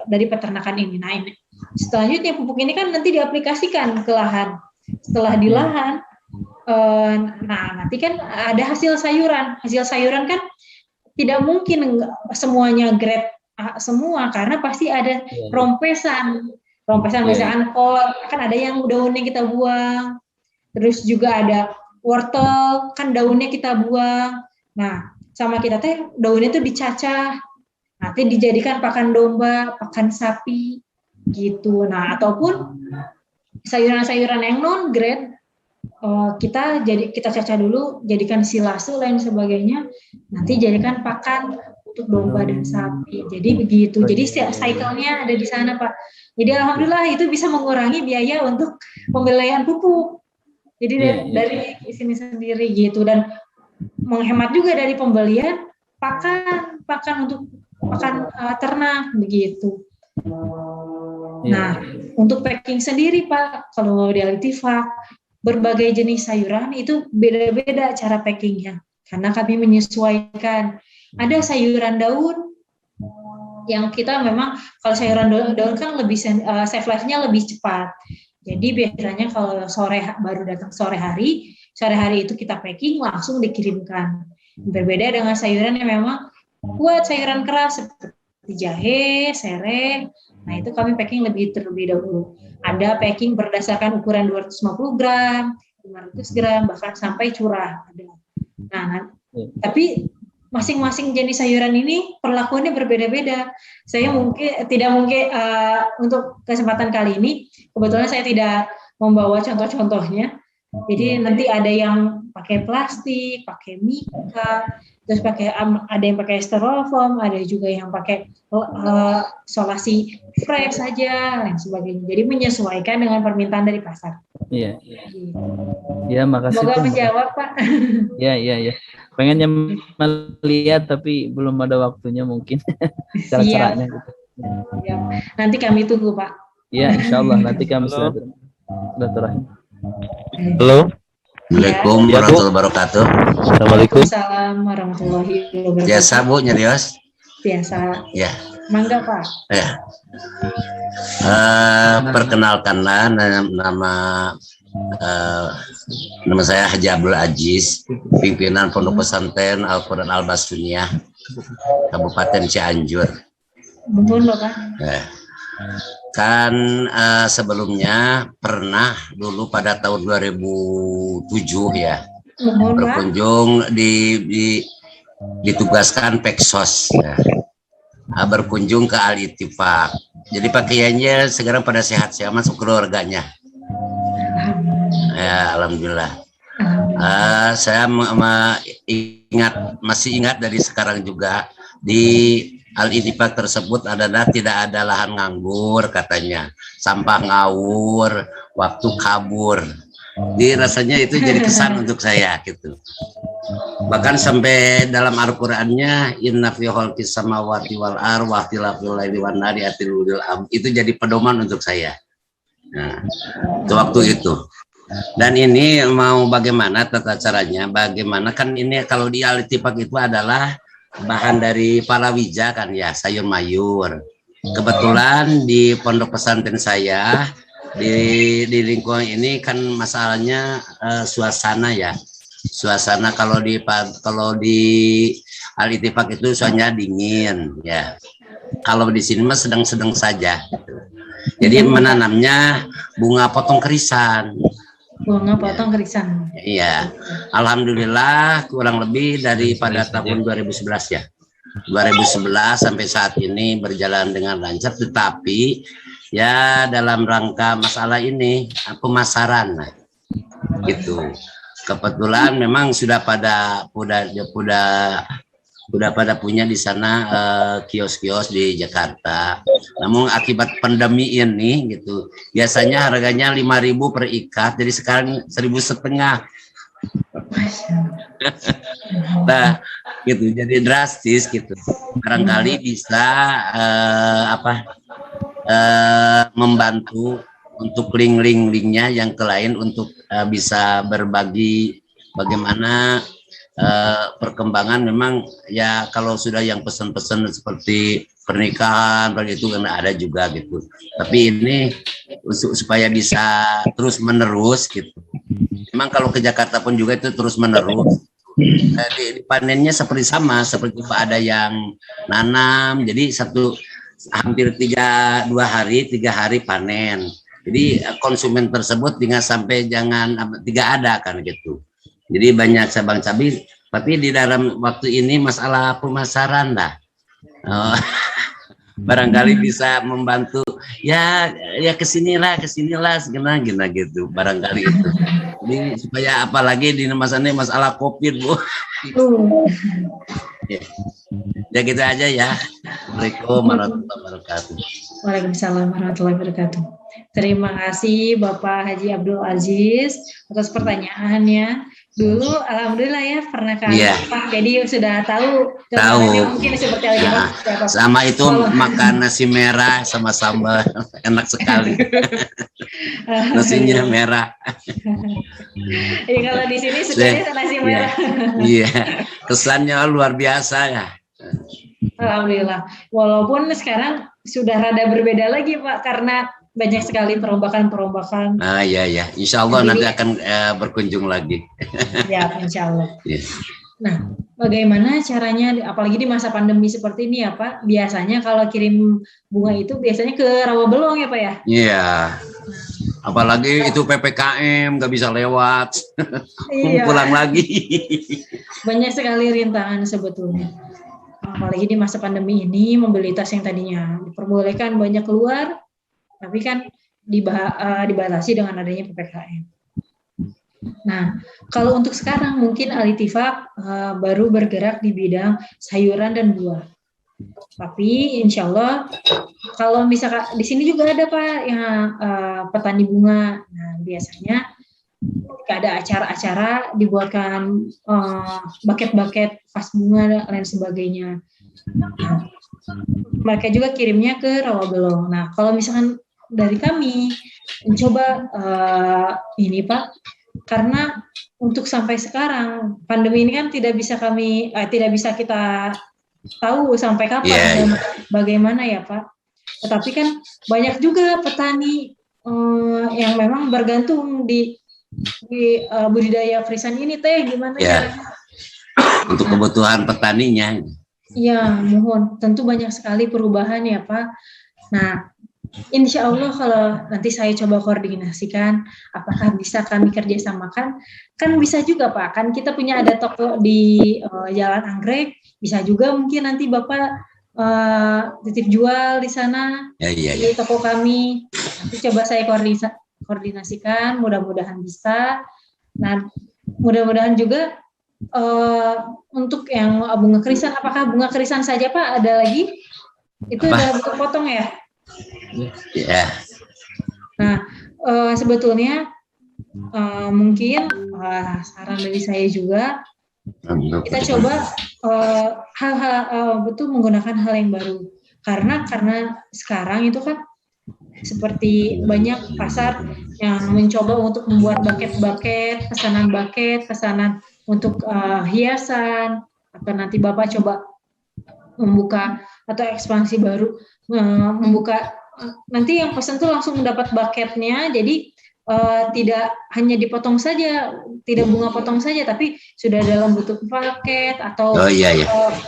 dari peternakan ini. Nah, ini selanjutnya pupuk ini kan nanti diaplikasikan ke lahan. Setelah di lahan, nah nanti kan ada hasil sayuran. Hasil sayuran kan tidak mungkin semuanya grade A semua, karena pasti ada rompesan misalkan kol, kan ada yang daunnya kita buang. Terus juga ada wortel, kan daunnya kita buang. Nah, sama kita teh daunnya itu dicacah, nanti dijadikan pakan domba, pakan sapi, gitu. Nah, ataupun sayuran-sayuran yang non grade kita cacah dulu, jadikan silase lain sebagainya, nanti jadikan pakan untuk domba dan sapi. Jadi begitu. Jadi cycle-nya ada di sana, Pak. Jadi alhamdulillah itu bisa mengurangi biaya untuk pembelian pupuk. Jadi dari sini sendiri gitu, dan menghemat juga dari pembelian pakan untuk pakan ternak begitu. Nah, untuk packing sendiri Pak, kalau di Al-Ittifaq berbagai jenis sayuran itu beda-beda cara packingnya, karena kami menyesuaikan. Ada sayuran daun yang kita memang kalau sayuran daun kan lebih shelf life-nya lebih cepat. Jadi biasanya kalau baru datang sore hari itu kita packing langsung dikirimkan. Berbeda dengan sayuran yang memang buat sayuran keras seperti jahe, sereh. Nah, itu kami packing terlebih dahulu. Ada packing berdasarkan ukuran 250 gram, 500 gram, bahkan sampai curah. Ada. Nah, tapi masing-masing jenis sayuran ini perlakuannya berbeda-beda. Saya tidak mungkin untuk kesempatan kali ini, kebetulan saya tidak membawa contoh-contohnya. Jadi nanti ada yang pakai plastik, pakai mika, terus ada yang pakai styrofoam, ada juga yang pakai solasi fresh saja, dan sebagainya. Jadi menyesuaikan dengan permintaan dari pasar. Iya. Ya, makasih. Semoga menjawab, Pak. Iya. Pengennya melihat tapi belum ada waktunya mungkin. Cara-caranya gitu. Ya. Nanti kami tunggu, Pak. Iya, insyaallah nanti kami silaturahim. Halo. Assalamualaikum warahmatullahi wabarakatuh. Assalamualaikum. Assalamualaikum warahmatullahi wabarakatuh. Biasa Bu nyerios? Biasa. Ya. Mangga Pak. Ya. Perkenalkanlah nama saya Haji Abdul Aziz, pimpinan Pondok Pesantren Al-Quran Al-Basuniyah, Kabupaten Cianjur. Nuhun Bapak. Ya. Kan sebelumnya pernah dulu pada tahun 2007 ya berkunjung ditugaskan Peksos ya. Berkunjung ke Al-Ittifaq. Jadi pakaiannya sekarang pada sehat-sehat masuk keluarganya. Ya, alhamdulillah. Saya masih ingat dari sekarang juga di Al-Ittifaq tersebut adalah tidak ada lahan nganggur katanya, sampah ngawur, waktu kabur. Jadi rasanya itu jadi kesan untuk saya gitu. Bahkan sampai dalam Al-Qur'annya inna fi khalqis samawati wal ardi wa ikhtilafil laili wan nahari itu jadi pedoman untuk saya. Nah, itu waktu itu. Dan ini mau bagaimana tata caranya? Bagaimana kan ini kalau di Al-Ittifaq itu adalah bahan dari palawija kan ya, sayur mayur. Kebetulan di pondok pesantren saya di lingkungan ini kan masalahnya suasana ya. Suasana kalau di Al-Ittifaq itu suasananya dingin ya. Kalau di sini mah sedang-sedang saja. Jadi menanamnya bunga potong kerisan. Bunga potong kerisan. Iya, alhamdulillah kurang lebih daripada tahun 2011 ya. 2011 sampai saat ini berjalan dengan lancar, tetapi ya dalam rangka masalah ini pemasaran gitu. Kebetulan memang sudah pada punya di sana kios-kios di Jakarta. Namun akibat pandemi ini gitu, biasanya harganya 5.000 per ikat, jadi sekarang 1.500. Nah, gitu. Jadi drastis gitu. Barangkali bisa membantu untuk link-linknya yang ke lain untuk bisa berbagi bagaimana perkembangan. Memang ya kalau sudah yang pesan-pesan seperti pernikahan begitu kan ada juga gitu, tapi ini supaya bisa terus menerus gitu. Memang kalau ke Jakarta pun juga itu terus menerus. Panennya seperti seperti ada yang nanam, jadi hampir 3 hari panen. Jadi konsumen tersebut tidak ada kan gitu. Jadi banyak cabang cabai, tapi di dalam waktu ini masalah pemasaran lah. barangkali bisa membantu ya kesinilah gina gitu barangkali itu. Jadi supaya apalagi di masalah COVID Bu. Ya gitu aja ya. Assalamualaikum warahmatullahi wabarakatuh. Waalaikumsalam warahmatullahi wabarakatuh. Terima kasih Bapak Haji Abdul Aziz atas pertanyaannya. Dulu alhamdulillah ya pernah kan Pak, jadi sudah tahu mungkin seperti apa. Sama itu makan nasi merah sama sambal enak sekali. Nasinya merah. Kalau di sini sukanya nasi merah. Iya, kesannya luar biasa ya. Alhamdulillah. Walaupun sekarang sudah rada berbeda lagi Pak karena banyak sekali perombakan. Iya. Insya Allah nanti akan berkunjung lagi. Ya, insya Allah. Nah, bagaimana caranya, apalagi di masa pandemi seperti ini ya Pak, biasanya kalau kirim bunga itu biasanya ke Rawabelong ya Pak ya? Iya. Apalagi itu PPKM, nggak bisa lewat. Pulang lagi. Banyak sekali rintangan sebetulnya. Apalagi di masa pandemi ini, mobilitas yang tadinya diperbolehkan banyak keluar, tapi kan dibatasi dengan adanya PPKM. Nah, kalau untuk sekarang mungkin Al-Ittifaq baru bergerak di bidang sayuran dan buah. Tapi insya Allah kalau misalkan di sini juga ada Pak yang petani bunga. Nah, biasanya ketika ada acara-acara dibuatkan buket-buket vas bunga dan lain sebagainya. Nah, mereka juga kirimnya ke Rawabelong. Nah, kalau misalkan dari kami mencoba ini Pak, karena untuk sampai sekarang pandemi ini kan tidak bisa kita tahu sampai kapan dan bagaimana ya Pak. Tetapi kan banyak juga petani yang memang bergantung di budidaya krisan ini gimana ya? Untuk kebutuhan petaninya. Ya, mohon. Tentu banyak sekali perubahan ya Pak. Nah, insya Allah kalau nanti saya coba koordinasikan, apakah bisa kami kerjasamakan? Kan bisa juga Pak, kan kita punya ada toko di Jalan Anggrek, bisa juga mungkin nanti Bapak titip jual di sana, di toko kami. Nanti coba saya koordinasikan, mudah-mudahan bisa. Nah, mudah-mudahan juga untuk yang bunga krisan, apakah bunga krisan saja Pak? Ada lagi? Itu ada bentuk potong ya? Ya. Nah, sebetulnya mungkin saran dari saya juga kita coba hal-hal betul menggunakan hal yang baru karena sekarang itu kan seperti banyak pasar yang mencoba untuk membuat buket, pesanan untuk hiasan, atau nanti Bapak coba membuka atau ekspansi baru, membuka nanti yang pesan tuh langsung mendapat bucketnya, jadi tidak hanya dipotong saja, tidak bunga potong saja, tapi sudah dalam bentuk paket atau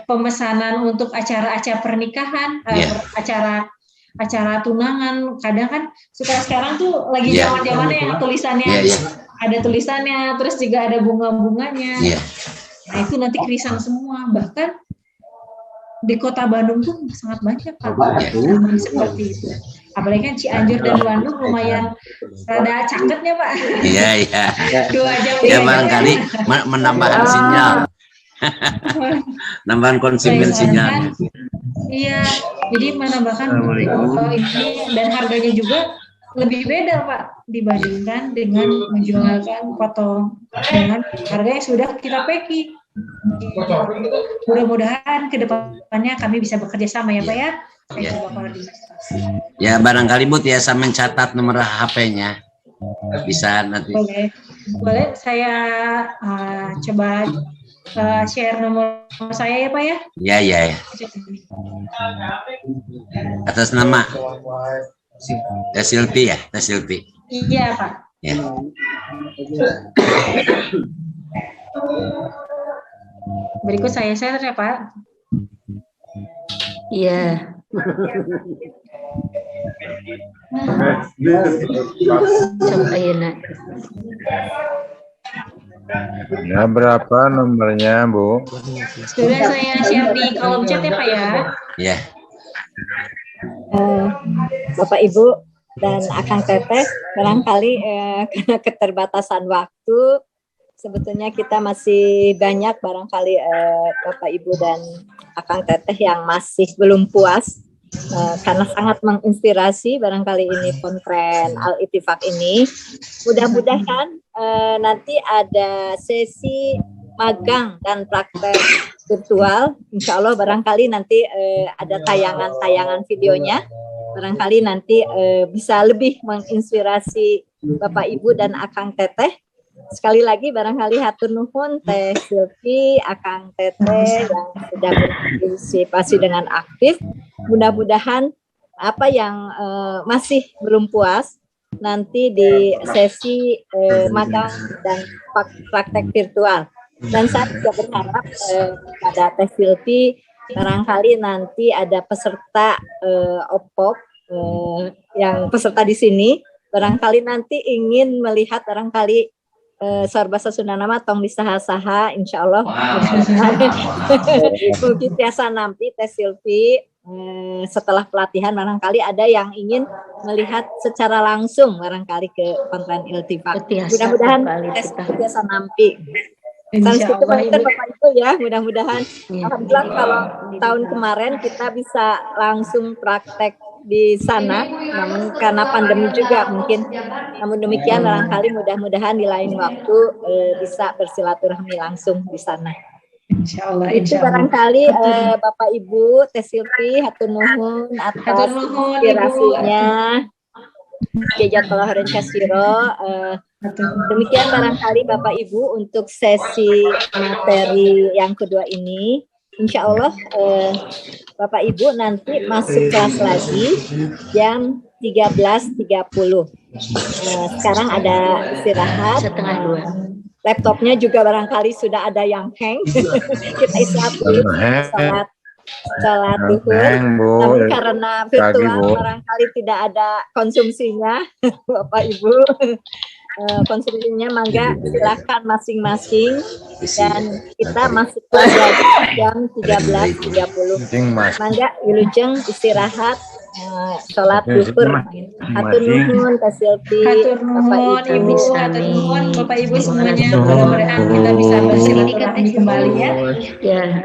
pemesanan untuk acara-acara pernikahan, acara tunangan. Kadang kan sekarang tuh lagi zaman-zamannya yang tulisannya ada tulisannya, terus juga ada bunga-bunganya. Nah itu nanti krisan semua, bahkan di kota Bandung tuh sangat banyak Pak seperti itu. Apalagi kan Cianjur dan Bandung lumayan rada caketnya Pak. Iya. 2 jam. Ya barangkali menambahkan sinyal. Nambahan konsumen sinyal. Iya, jadi menambahkan ini dan harganya juga lebih beda Pak dibandingkan dengan menjualkan potong dengan harga yang sudah kita packing. Mudah-mudahan ke depannya kami bisa bekerja sama ya Pak ya. Saya coba koordinasi. Ya barangkali Bu biasa mencatat nomor HP-nya. Bisa nanti. Boleh saya coba share nomor saya ya Pak ya? Iya. Atas nama Teh Silvi ya, Teh Silvi. Iya Pak. Ya. Berikut saya share ya Pak. Iya. Coba ya. Ya, berapa nomornya, Bu? Sudah saya share di kolom chat ya Pak ya. Iya. Bapak Ibu dan Akang Teteh, barangkali karena keterbatasan waktu, sebetulnya kita masih banyak barangkali Bapak Ibu dan Akang Teteh yang masih belum puas karena sangat menginspirasi barangkali ini Pesantren Al-Ittifaq ini. Mudah-mudahan nanti ada sesi magang dan praktek virtual. Insya Allah barangkali nanti ada tayangan-tayangan videonya. Barangkali nanti bisa lebih menginspirasi Bapak Ibu dan Akang Teteh. Sekali lagi barangkali hatur nuhun Teh Silvi, Akang Teteh yang sudah berpartisipasi dengan aktif. Mudah-mudahan apa yang masih belum puas nanti di sesi magang dan praktek virtual. Dan saya juga berharap pada Teh Silvi barangkali nanti ada peserta OPOP yang peserta di sini barangkali nanti ingin melihat barangkali Sorbasa Sunda nama tong disaha-saha insyaallah mungkin biasa nampi Teh Silvi setelah pelatihan barangkali ada yang ingin melihat secara langsung barangkali ke Pesantren Al-Ittifaq. Mudah-mudahan Teh Silvi biasa nampi. Bapak Ibu ya, mudah-mudahan. Alhamdulillah kalau tahun kemarin kita bisa langsung praktek di sana, namun karena pandemi juga mungkin. Namun demikian barangkali mudah-mudahan di lain waktu bisa bersilaturahmi langsung di sana. Insyaallah. Itu barangkali Bapak Ibu Teh Silvi hatur nuhun atas inspirasinya. Jazakallahu khairan katsira. Demikian barangkali Bapak Ibu untuk sesi materi yang kedua ini. Insya Allah Bapak Ibu nanti masuk kelas lagi jam 13.30. Sekarang ada istirahat setengah 2. Laptopnya juga barangkali sudah ada yang hang. Kita istirahat dulu sholat duhur. Namun karena virtual barangkali tidak ada konsumsinya Bapak Ibu. Konsumsinya mangga silakan masing-masing dan kita masuk lagi jam 13.30. Mangga wilujeng istirahat sholat duhur. Hatur nuhun Teh Silvi, Bapak Ibu, hatur nuhun Bapak Ibu semuanya. Mudah-mudahan kita bisa bersilaturahmi kembali ya.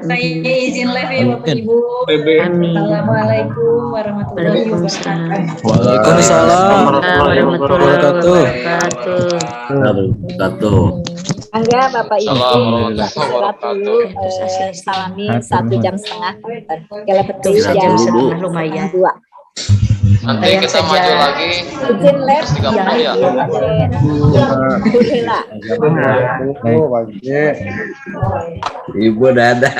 Saya izin live ya Bapak Ibu. Assalamualaikum warahmatullahi wabarakatuh. Waalaikumsalam warahmatullahi wabarakatuh. Angga Bapak Ibu istirahat dulu, salami 1,5 jam. Kalau betul jam lumayan 2. Nanti kita maju lagi. Izin lab ya. Ibu dada.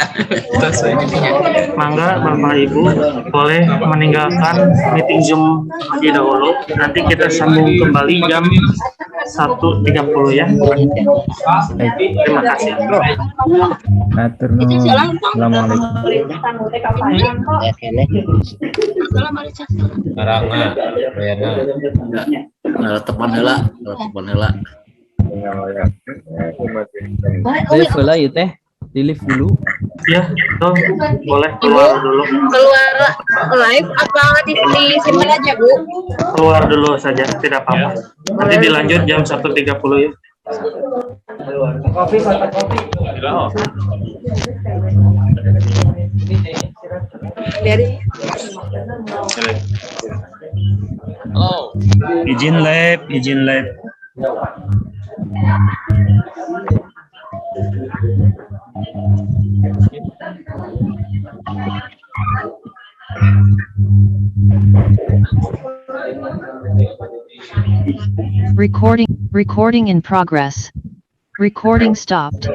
Mangga Bapak Ibu boleh meninggalkan meeting Zoom lebih dahulu. Nanti kita sambung kembali jam 1.30 ya. Terima kasih. Tepan heula. Live lah ya Teh, di live dulu. Ya, toh boleh keluar dulu. Keluar live apa disimpan aja Bu? Keluar dulu saja, tidak apa-apa. Nanti dilanjut jam 1.30 ya. Kopi. Dari Halo. Izin live. Recording in progress. Recording stopped.